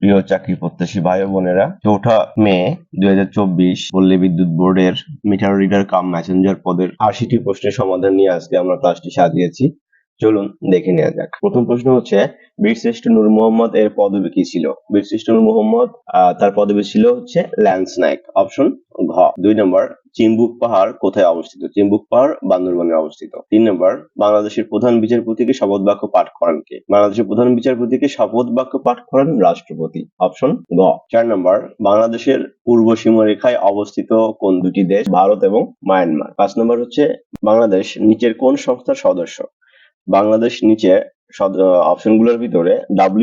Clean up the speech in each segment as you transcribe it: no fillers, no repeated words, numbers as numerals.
প্রিয় চাকরি প্রত্যাশী ভাই ও বোনেরা, 4 মে 2024 পল্লী বিদ্যুৎ বোর্ডের মিটার রিডার কাম মেসেঞ্জার পদের 80টি প্রশ্নের সমাধান নিয়ে আজকে আমরা ক্লাসটি সাজিয়েছি। চলুন দেখে নেওয়া যাক। প্রথম প্রশ্ন হচ্ছে, বীরশ্রেষ্ঠ নূর মোহাম্মদ এর পদবি কি ছিল? বীরশ্রেষ্ঠ নূর মোহাম্মদ তার পদবি ছিল হচ্ছে ল্যান্স নায়ক, অপশন ঘ। 2 নম্বর, চিম্বুক পাহাড় কোথায় অবস্থিত? চিম্বুক পাহাড় বান্দরবানে অবস্থিত। 3 নম্বর, বাংলাদেশের প্রধান বিচারপতিকে শপথ বাক্য পাঠ করান কে? বাংলাদেশের প্রধান বিচারপতিকে শপথ বাক্য পাঠ করান রাষ্ট্রপতি, অপশন গ। 4 নম্বর, বাংলাদেশের পূর্ব সীমারেখায় অবস্থিত কোন দুটি দেশ? ভারত এবং মায়ানমার। 5 নম্বর হচ্ছে, বাংলাদেশ নিচের কোন সংস্থার সদস্য? বাংলাদেশ নিচে অপশনগুলোর ভিতরে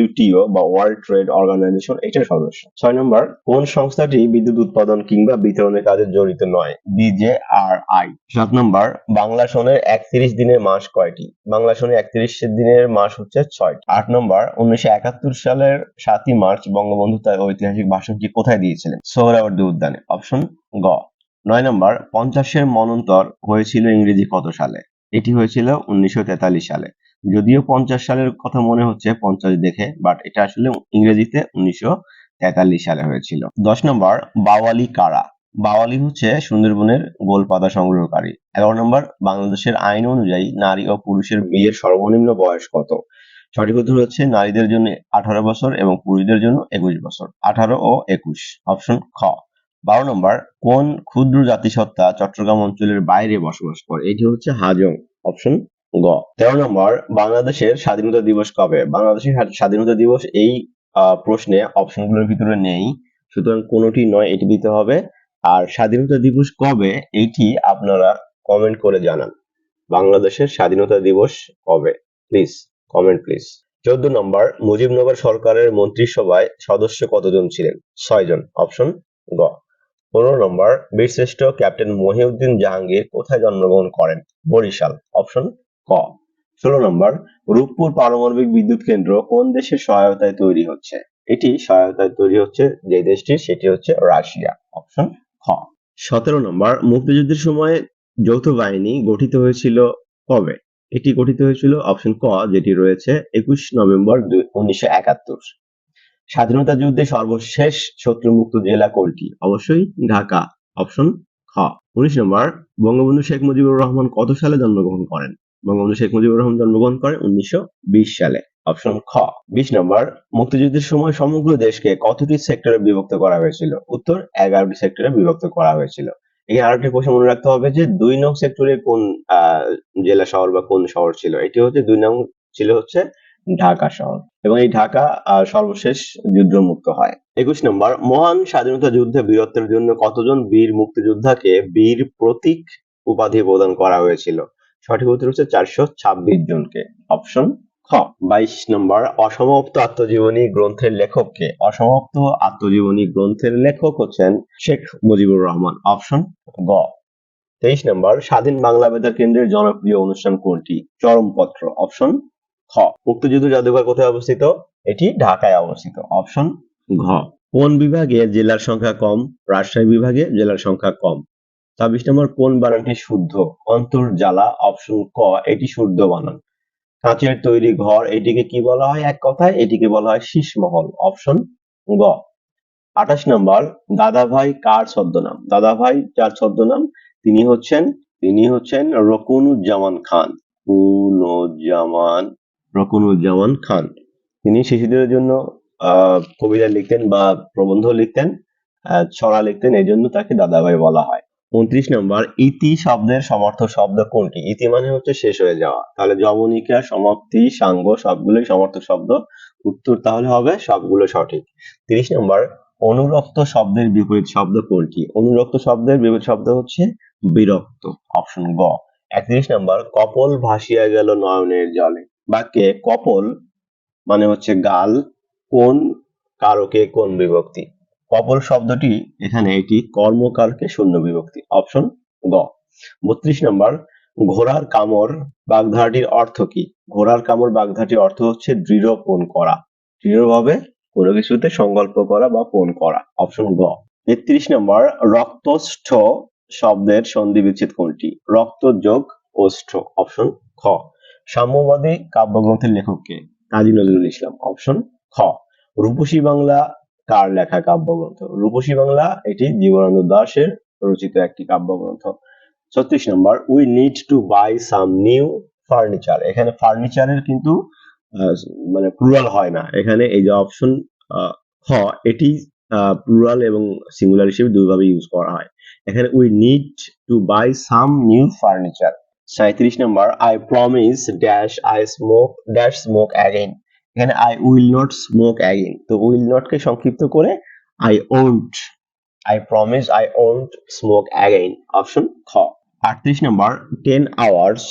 WTO বা ওয়ার্ল্ড ট্রেড অর্গানাইজেশন এটার সদস্য। 6 নম্বর, কোন সংস্থাটি বিদ্যুৎ উৎপাদন কিংবা বিতরণের কাজে জড়িত নয়? BJRI। 7 নম্বর, বাংলা সনের 31 দিনের মাস কয়টি? বাংলা সনের 31 দিনের মাস হচ্ছে 6টি। 8 নম্বর, 1971 সালের 7ই মার্চ বঙ্গবন্ধু তার ঐতিহাসিক ভাষণটি কোথায় দিয়েছিলেন? সোহরাওয়ার্দী উদ্যানে, অপশন গ। 9 নম্বর, 50-এর মন্বন্তর হয়েছিল ইংরেজি কত সালে? এটি হয়েছিল 1943 সালে। যদিও 50 সালের কথা মনে হচ্ছে 50 দেখে, বাট এটা আসলে ইংরেজিতে 1943 সালে হয়েছিল। 10 নম্বর, বাওয়ালি কারা? বাওয়ালি হচ্ছে সুন্দরবনের গোলপাতা সংগ্রহকারী। 11 নম্বর, বাংলাদেশের আইন অনুযায়ী নারী ও পুরুষের বিয়ের সর্বনিম্ন বয়স কত? সঠিক উত্তর হচ্ছে নারীদের জন্য 18 বছর এবং পুরুষদের জন্য 21 বছর, 18 ও 21, অপশন খ। 12 নম্বর, কোন ক্ষুদ্র জাতিসত্তা চট্টগ্রাম অঞ্চলের বাইরে বসবাস করে? এটি হচ্ছে হাজং, অপশন গ। 13 নম্বর, বাংলাদেশের স্বাধীনতা দিবস কবে? বাংলাদেশের স্বাধীনতা দিবস এই প্রশ্নে অপশনগুলোর ভিতরে নেই, সুতরাং কোনোটি নয়, এটি দিতে হবে। আর স্বাধীনতা দিবস কবে এইটি আপনারা কমেন্ট করে জানান। বাংলাদেশের স্বাধীনতা দিবস কবে? Please comment please. 14 নম্বর, মুজিবনগর সরকারের মন্ত্রিসভায় সদস্য কতজন ছিলেন? 6 জন, অপশন গ। 15 নম্বর, বীরশ্রেষ্ঠ ক্যাপ্টেন মহিউদ্দিন জাহাঙ্গীর কোথায় জন্মগ্রহণ করেন? বরিশাল, অপশন ক। 16 নম্বর, রূপপুর পারমাণবিক বিদ্যুৎ কেন্দ্র কোন দেশের সহায়তায় তৈরি হচ্ছে? এটি সহায়তায় তৈরি হচ্ছে যে দেশটির, সেটি হচ্ছে রাশিয়া, অপশন খ। 17 নম্বর, মুক্তিযুদ্ধের সময় যৌথ বাহিনী গঠিত হয়েছিল কবে? এটি গঠিত হয়েছিল অপশন ক, যেটি রয়েছে 21 নভেম্বর 1971। স্বাধীনতা যুদ্ধে সর্বশেষ শত্রুমুক্ত জেলা কোনটি? অবশ্যই ঢাকা, অপশন খ। 19 নম্বর, বঙ্গবন্ধু শেখ মুজিবুর রহমান কত সালে জন্মগ্রহণ করেন? বঙ্গবন্ধু শেখ মুজিবুর রহমান জন্মগ্রহণ করেন 1920 সালে, অপশন খ। 20 নম্বর, মুক্তিযুদ্ধের সময় সমগ্র দেশকে কতটি সেক্টরে বিভক্ত করা হয়েছিল? উত্তর 11টি সেক্টরে বিভক্ত করা হয়েছিল। এখানে আরেকটি প্রশ্ন মনে রাখতে হবে যে 2 নং সেক্টরে কোন জেলা শহর বা কোন শহর ছিল? এটি হচ্ছে 2 নং ছিল হচ্ছে ঢাকা শহর, এবং এই ঢাকা সর্বশেষ যুদ্ধমুক্ত হয়। 21 নম্বর, মহান স্বাধীনতা যুদ্ধে বীরত্বের জন্য কতজন বীর মুক্তিযোদ্ধাকে বীর প্রতীক উপাধি প্রদান করা হয়েছিল? সঠিক উত্তর হচ্ছে 426 জনকে, অপশন খ। 22 নম্বর, অসমাপ্ত আত্মজীবনী গ্রন্থের লেখক কে? অসমাপ্ত আত্মজীবনী গ্রন্থের লেখক হচ্ছেন শেখ মুজিবুর রহমান, অপশন গ। 23 নম্বর, স্বাধীন বাংলা বেতার কেন্দ্রের জনপ্রিয় অনুষ্ঠান কোনটি? চরমপত্র, অপশন খ। মুক্তিযুদ্ধ জাদুঘর কোথায় অবস্থিত? এটি ঢাকায় অবস্থিত, অপশন ঘ। কোন বিভাগে জেলার সংখ্যা কম? রাজশাহী বিভাগে জেলার সংখ্যা কম। 26 নম্বর, কোন বানানটি শুদ্ধ? অন্তর্জালা, অপশন ক, এটি শুদ্ধ বানান। কাঁচের তৈরি ঘর এটিকে কি বলা হয়? এক কথায় এটিকে বলা হয় শীষমহল, অপশন গ। 28 নম্বর, দাদাভাই কার ছদ্মনাম? দাদাভাই যার ছদ্মনাম তিনি হচ্ছেন রকুনুজ্জামান খান। রকুনুজ্জামান খান। তিনি শিশুদের জন্য কবিতা লিখতেন বা প্রবন্ধ লিখতেন, ছড়া লিখতেন, এই জন্য তাকে দাদাভাই বলা হয়। 29 নম্বর, ইতি শব্দের সমার্থক শব্দ কোনটি? ইতি মানে হচ্ছে শেষ হয়ে যাওয়া, তাহলে যবনিকা, সমাপ্তি, সাঙ্গ সবগুলোই সমার্থক শব্দ। উত্তর তাহলে হবে সবগুলো সঠিক। 30 নম্বর, অনুরক্ত শব্দের বিপরীত শব্দ কোনটি? অনুরক্ত শব্দের বিপরীত শব্দ হচ্ছে বিরক্ত, অপশন গ। 31 নম্বর, কপল ভাসিয়া গেল নয়নের জলে। বাক্যে কপল মানে হচ্ছে গাল, কোন কারকে কোন বিভক্তি? কপল শব্দটি এখানে এটি কর্মকারকে শূন্য বিভক্তি, অপশন গ। 32 নম্বর, ঘোড়ার কামড় বাগধারাটির অর্থ কি? ঘোড়ার কামড় বাগধারাটির অর্থ হচ্ছে দৃঢ় পণ করা, দৃঢ়ভাবে কোনো কিছুতে সংকল্প করা বা পণ করা, অপশন গ। 33 নম্বর, রক্তষ্ঠ শব্দের সন্ধি বিচ্ছেদ কোনটি? রক্ত যোগ ওষ্ঠ, অপশন খ। সাম্যবাদী কাব্যগ্রন্থের লেখক কে? কাজী নজরুল ইসলাম, অপশন খ। রূপসী বাংলা কার লেখা কাব্যগ্রন্থ? রূপসী বাংলা এটি জীবনানন্দ দাশের রচিত একটি কাব্যগ্রন্থ। 36 নম্বর, we need to buy some new furniture. এখানে ফার্নিচারের কিন্তু আহ, মানে প্লুরাল হয় না, এখানে এই যে অপশন খ, এটি প্লুরাল এবং সিঙ্গুলার হিসেবে দুইভাবে ইউজ করা হয়। এখানে we need to buy some new furniture. 37 নম্বর, I promise dash I smoke again. এখানে I will not smoke again, তো উইল নট কে সংক্ষিপ্ত করে I won't, I promise I won't smoke again, option খ। 38 নম্বর, 10 hours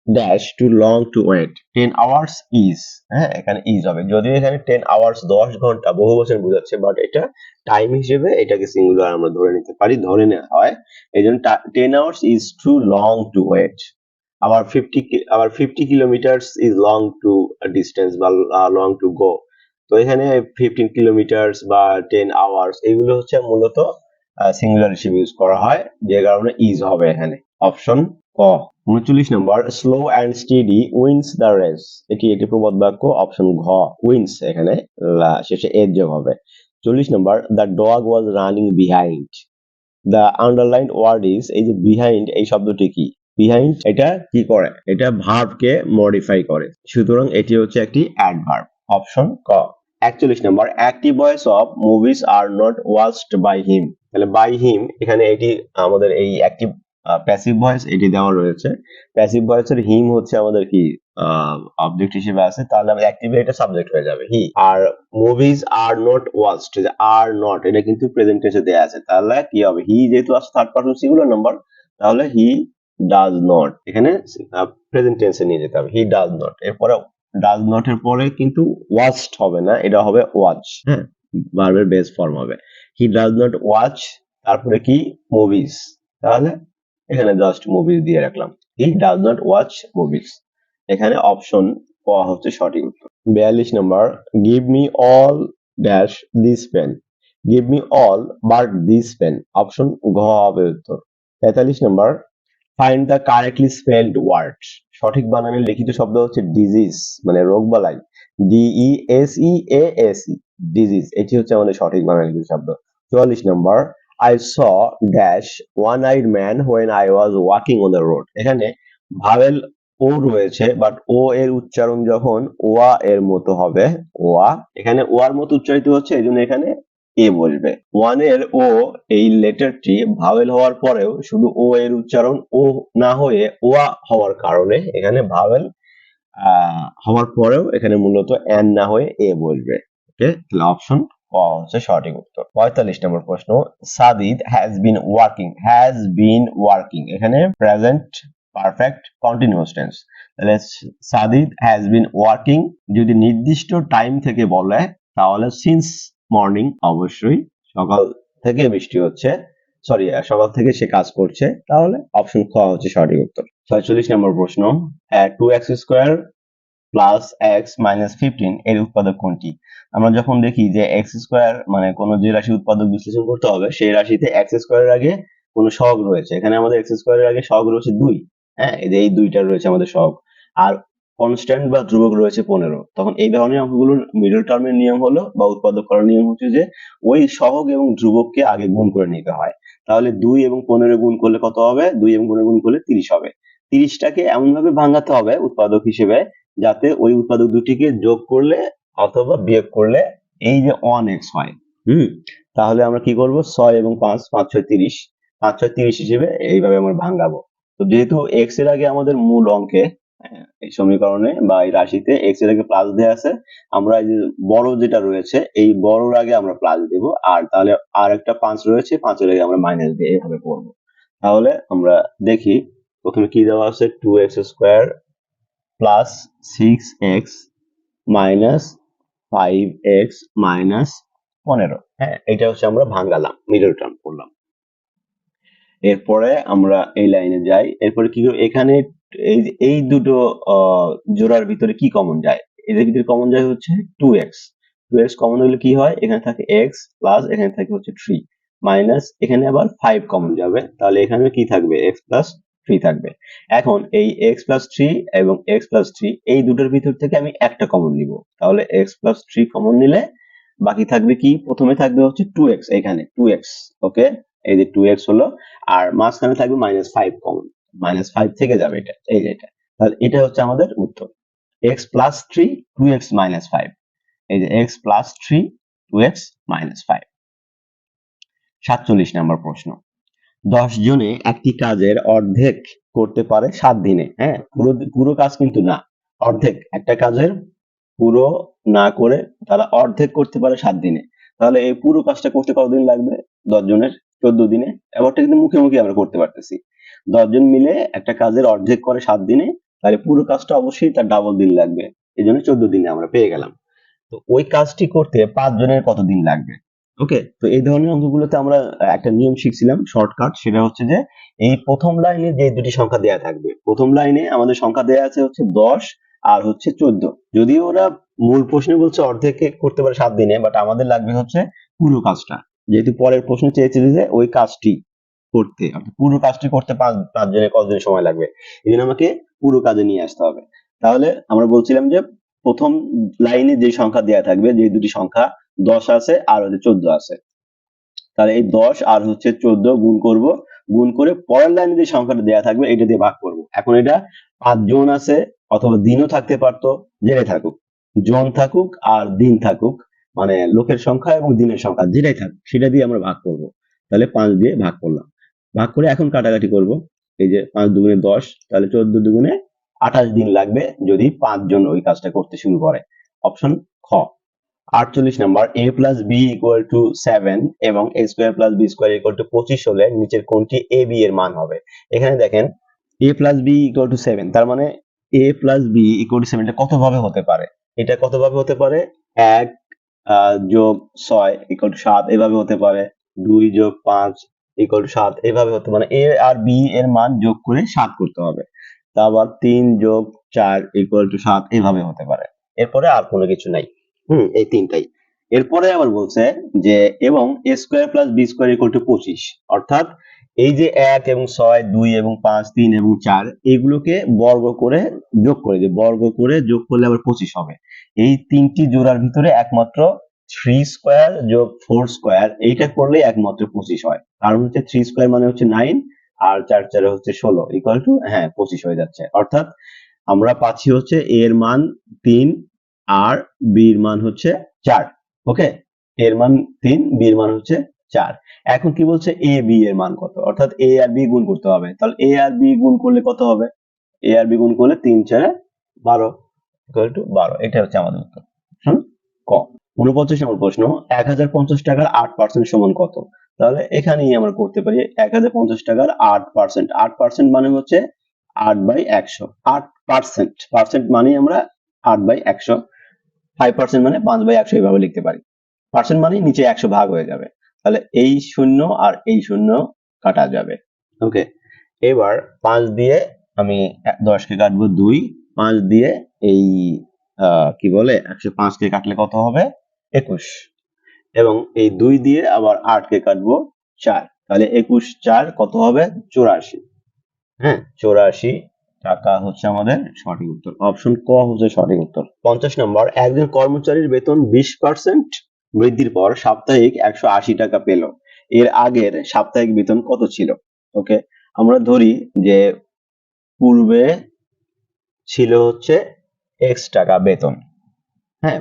dash too long to wait. 10 hours is, হ্যাঁ এখানে ইজ হবে, যদিও এখানে 10 আওয়ার্স 10 ঘন্টা বহু বছর বোঝাচ্ছে, বাট এটা টাইম হিসেবে এটাকে সিঙ্গুলার আমরা ধরে নিতে পারি, ধরে নেওয়া হয়। এই জন্য 10 hours is too long to wait. আবার 50 kilometres is long to distance বা লং টু গো। তো এখানে 15 কিলোমিটার্স বা 10 আওয়ার্স এগুলো হচ্ছে মূলত সিঙ্গুলার হিসেবে ইউজ করা হয়, যে কারণে ইজ হবে এখানে, অপশন ক। 39 নম্বর, slow and steady wins the race. এটি প্রবাদ বাক্য, অপশন ঘ, উইন্স এখানে শেষে এর যোগ হবে। 40 নম্বর, the dog was running behind. The underlined word is, এই যে বিহাইন্ড এই শব্দটি কি? বিহাইন্ড এটা কি করে? এটা ভার্বকে মডিফাই করে, সুতরাং এটি হচ্ছে একটি অ্যাডভার্ব, অপশন ক। 41 নম্বর, active voice of movies are not watched by him. তাহলে বাই হিম এখানে এটি আমাদের এই অ্যাক্টিভ প্যাসিভ ভয়েস এটি দেওয়া রয়েছে। প্যাসিভ ভয়েসের হিম হচ্ছে আমাদের কি অবজেক্ট হিসেবে আছে, তাহলে আমাদের অ্যাক্টিভ এটা সাবজেক্ট হয়ে যাবে হি। আর movies are not watched, are not এটা কিন্তু প্রেজেন্ট টেন্সে দেয়া আছে, তাহলে কি হবে? হি যেহেতু আছে থার্ড পারসন সিঙ্গুলার নাম্বার, তাহলে হি ডাজ নট, এখানে প্রেজেন্ট টেন্সে নিয়ে যেতে হবে, হি ডাজ নট। এরপরে ডাজ নট এর পরে কিন্তু ওয়াচড হবে না, এটা হবে ওয়াচ, হ্যাঁ ভার্বের বেস ফর্ম হবে। হি ডাজ নট ওয়াচ, তারপরে কি? মুভিজ, তাহলে এখানে জাস্ট মুভিজ দিয়ে রাখলাম, he does not watch movies. এখানে অপশন ক হচ্ছে সঠিক উত্তর। 42 নম্বর, give me all dash this pen. Give me all but this pen, option ঘ হবে উত্তর। 43 নম্বর, find the correctly spelled word. সঠিক বানানের লিখিত শব্দ হচ্ছে ডিজিজ, মানে রোগবালাই, DESEASE, ডিজিজ, এটি হচ্ছে আমাদের সঠিক বানানের লিখিত শব্দ। 44 নম্বর, I saw dash one-eyed man when I was walking on the road. এখানে ভাওয়েল ও রয়েছে, বাট ও এর উচ্চারণ যখন ওয়া এর মতো হবে, ওয়া এখানে ওয়ার মতো উচ্চারিত হচ্ছে, এই জন্য এখানে এ বলবে। ওয়ান এর ও এই লেটারটি ভাওয়েল হওয়ার পরেও শুধু ও এর উচ্চারণ ও না হয়ে ওয়া হওয়ার কারণে এখানে ভাওয়েল হওয়ার পরেও এখানে মূলত এন না হয়ে এ বলবে। ওকে, তাহলে অপশন ক হচ্ছে সঠিক উত্তর। 45 নম্বর প্রশ্ন, সাদিদ হ্যাজ বিন ওয়ার্কিং, এখানে প্রেজেন্ট পারফেক্ট কন্টিনিউয়াস টেন্স, তাহলে সাদিদ হ্যাজ বিন ওয়ার্কিং যদি নির্দিষ্ট টাইম থেকে বলে তাহলে সিন্স মর্নিং, অবশ্যই সকাল থেকে বৃষ্টি হচ্ছে, সকাল থেকে সে কাজ করছে, তাহলে অপশন খ হচ্ছে সঠিক উত্তর। 46 নম্বর প্রশ্ন, 2x² প্লাস এক্স মাইনাস 15 এর উৎপাদক কোনটি? আমরা যখন দেখি যে x² মানে কোন যে রাশি উৎপাদক বিশ্লেষণ করতে হবে, সেই রাশিতে x² এর আগে কোন সহগ রয়েছে, এখানে আমাদের x² এর আগে সহগ রয়েছে 2, হ্যাঁ এই দুইটা রয়েছে আমাদের সহগ, আর কনস্ট্যান্ট বা ধ্রুবক রয়েছে 15। তখন এই ধরনের অঙ্কগুলোর মিডল টার্মের নিয়ম হলো বা উৎপাদক করার নিয়ম হচ্ছে যে ওই সহগ এবং ধ্রুবককে আগে গুণ করে নিতে হয়। তাহলে 2 এবং 15 গুণ করলে কত হবে? 2 এবং 15 গুণ করলে 30 হবে। 30টাকে এমন ভাবে ভাঙাতে হবে উৎপাদক হিসেবে যাতে ওই উৎপাদক দুটিকে যোগ করলে অথবা বিয়োগ করলে এই যে 1x হয়। তাহলে আমরা কি করব? 6 এবং 5, 5 6 30, 5 6 30 হিসেবে এইভাবে আমরা ভাঙাবো। তো যেহেতু x এর আগে আমাদের মূল অঙ্কে এই সমীকরণে বা এই রাশিতে x এর আগে প্লাস দেয়া আছে, আমরা এই যে বড় যেটা রয়েছে এই বড়র আগে আমরা প্লাস দেব, আর তাহলে আর একটা 5 রয়েছে, 5 এর আগে আমরা মাইনাস দিয়ে এইভাবে করব। তাহলে আমরা দেখি প্রথমে কি দেওয়া আছে, 2x² plus 6x minus 5x minus 15, হ্যাঁ এটা হচ্ছে আমরা ভাঙালাম, মিডল টার্ম করলাম। এরপরে আমরা এই লাইনে যাই, এরপরে কি এখানে এই দুটো জোড়ার ভিতরে কি কমন যায়? এদের ভিতরে কমন যায় হচ্ছে 2x কমন হলে কি হয়? এখানে থাকে x প্লাস এখানে থাকে হচ্ছে 3 মাইনাস এখানে আবার 5 কমন যাবে, তাহলে এখানে কি থাকবে? x প্লাস ফ্রি থাকবে। এখন এই x প্লাস থ্রি এবং x প্লাস থ্রি এই দুটোর ভিতর থেকে আমি একটা কমন নিব, তাহলে x প্লাস থ্রি কমন নিলে বাকি থাকবে কি, প্রথমে থাকবে হচ্ছে 2x, এখানে 2x, ওকে, এই যে 2x হলো, আর মাঝখানে থাকবে -5 কমন, -5 থেকে যাবে এটা, এই যে এটা, তাহলে এটা হচ্ছে আমাদের উত্তর, x প্লাস থ্রি 2x -5, এই যে x প্লাস থ্রি 2x -5। 47 নম্বর প্রশ্ন, 10 জনে একটি কাজের অর্ধেক করতে পারে 7 দিনে। হ্যাঁ, পুরো পুরো কাজ কিন্তু না, অর্ধেক, একটা কাজের পুরো না করে তারা অর্ধেক করতে পারে 7 দিনে। তাহলে এই পুরো কাজটা করতে কতদিন লাগবে? 10 জনের 14 দিনে। ব্যাপারটা কিন্তু মুখে মুখে আমরা করতে পারতেছি। 10 জন মিলে একটা কাজের অর্ধেক করে 7 দিনে, তাহলে পুরো কাজটা অবশ্যই তার ডাবল দিন লাগবে। এই জন্য 14 দিনে আমরা পেয়ে গেলাম। তো ওই কাজটি করতে 5 জনের কত দিন লাগবে? ওকে, তো এই ধরনের অঙ্কগুলোতে আমরা একটা নিয়ম শিখছিলাম শর্টকাট, সেটা হচ্ছে যে এই প্রথম লাইনে যে দুটি সংখ্যা দেয়া থাকবে, প্রথম লাইনে আমাদের সংখ্যা দেয়া আছে হচ্ছে 10 আর হচ্ছে 14। যদিও ওরা মূল প্রশ্নে বলছে অর্ধেক করতে পারে 7 দিনে, বাট আমাদের লাগবে হচ্ছে পুরো কাজটা, যেহেতু পরের প্রশ্ন চেয়েছিল যে ওই কাজটি করতে, অর্থাৎ পুরো কাজটি করতে 5 জনের কতদিন সময় লাগবে, এই জন্য আমাকে পুরো কাজে নিয়ে আসতে হবে। তাহলে আমরা বলছিলাম যে প্রথম লাইনে যে সংখ্যা দেয়া থাকবে, যে দুটি সংখ্যা 10 আছে আর হচ্ছে 14 আছে, তাহলে এই 10 আর হচ্ছে 14 গুণ করব, গুণ করে পরের লাইনে যে সংখ্যাটা দেয়া থাকবে এটা দিয়ে ভাগ করব। এখন এটা 5 জন আছে, অথবা দিনও থাকতে পারতো, জেনে থাকুক, জন থাকুক আর দিন থাকুক, মানে লোকের সংখ্যা এবং দিনের সংখ্যা যেটাই থাকুক সেটা দিয়ে আমরা ভাগ করব। তাহলে 5 দিয়ে ভাগ করলাম, ভাগ করে এখন কাটাকাটি করব। এই যে 5 দুগুণে 10, তাহলে 14 দুগুণে 28 দিন লাগবে যদি 5 জন ওই কাজটা করতে শুরু করে। অপশন খ। 48 number, a plus B equal to 7 এবং a square plus B square equal to 25 হলে নিচের কোনটি a b এর মান হবে? এখানে দেখেন a plus B equal to 7, তার মানে a plus B equal to 7 এটা কত ভাবে হতে পারে? এটা কত ভাবে হতে পারে? 1 যোগ 6 ইকুয়াল টু 7 এভাবে হতে পারে, 2 যোগ 5 ইকুয়াল টু 7 এভাবে হতে, মানে a আর b এর মান যোগ করে 7 করতে হবে। তারপর 3 যোগ 4 ইকুয়াল টু 7 এভাবে হতে পারে। এরপরে আর কোনো কিছু নাই। এই তিনটাই। এরপরে আবার বলছে যে এবং a square plus b square equal to 25, অর্থাৎ এই যে 1 এবং 6, 2 এবং 5, 3 এবং 4 এগুলোকে বর্গ করে যোগ করে, যে বর্গ করে যোগ করলে আবার 25 হবে। এই তিনটি জোড়ার ভিতরে একমাত্র 3 স্কয়ার যোগ 4 স্কয়ার এইটা করলে একমাত্র 25 হয়। কারণ হচ্ছে 3 স্কয়ার মানে হচ্ছে 9 আর 4 4 হচ্ছে 16 ইকুয়াল টু 25 হয়ে যাচ্ছে। অর্থাৎ আমরা পাচ্ছি হচ্ছে a এর মান 3 আর b এর মান হচ্ছে 4। ওকে, a এর মান 3, b এর মান হচ্ছে 4। এখন কি বলছে a b এর মান কত, অর্থাৎ a আর b গুণ করতে হবে। তাহলে a আর b গুণ করলে কত হবে? a আর b গুণ করলে 3 4 12 ইকুয়াল টু 12, এটা হচ্ছে আমাদের উত্তর। ক। 49 নম্বর প্রশ্ন, 1050 টাকার 8% সমান কত? তাহলে এখানেই আমরা করতে পারি 1050 টাকার 8%, 8% মানে হচ্ছে 8/100, 8% পার্সেন্ট মানে আমরা 8/100, 5% মানে 5/100 এইভাবে লিখতে পারি। পার্সেন্ট মানে নিচে 100 ভাগ হয়ে যাবে, তাহলে এই শূন্য আর এই শূন্য কাটা যাবে। ওকে, এবার 5 দিয়ে আমি 10 কে কাটবো 2, 5 দিয়ে এই কি বলে 105 কে কাটলে কত হবে? 21, এবং এই 2 দিয়ে আবার 8 কে কাটবো 4, তাহলে 21 4 কত হবে? 84। 84 টাকা হচ্ছে আমাদের সঠিক উত্তর। অপশন ক হচ্ছে সঠিক উত্তর। 50 নম্বর, একজন কর্মচারীর বেতন 20% বৃদ্ধির পর সাপ্তাহিক 180 টাকা পেল, এর আগের সাপ্তাহিক বেতন কত ছিল? ওকে, আমরা ধরি যে পূর্বে ছিল হচ্ছে x টাকা বেতন,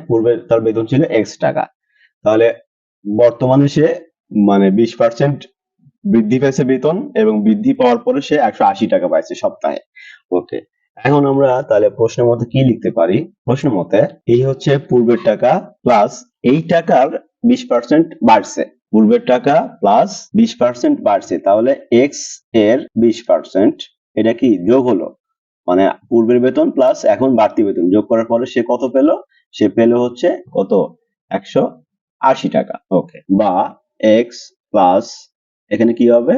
পূর্বে তার বেতন ছিল x টাকা, তাহলে বর্তমানে সে মানে 20% বৃদ্ধি পেয়েছে বেতন, এবং বৃদ্ধি পাওয়ার পরে সে 180 টাকা পাইছে সপ্তাহে। ওকে, এখন আমরা তাহলে প্রশ্ন মতে কি লিখতে পারি? প্রশ্ন মতে এই হচ্ছে পূর্বের টাকা প্লাস এই টাকার 20% বাড়ছে, পূর্বের টাকা প্লাস 20% বাড়ছে, তাহলে x এর 20% এটা কি যোগ হলো, মানে পূর্বের বেতন প্লাস এখন বাড়তি বেতন যোগ করার পরে সে কত পেল? সে পেল হচ্ছে কত? 180 টাকা। ওকে, বা x প্লাস এখানে কি হবে?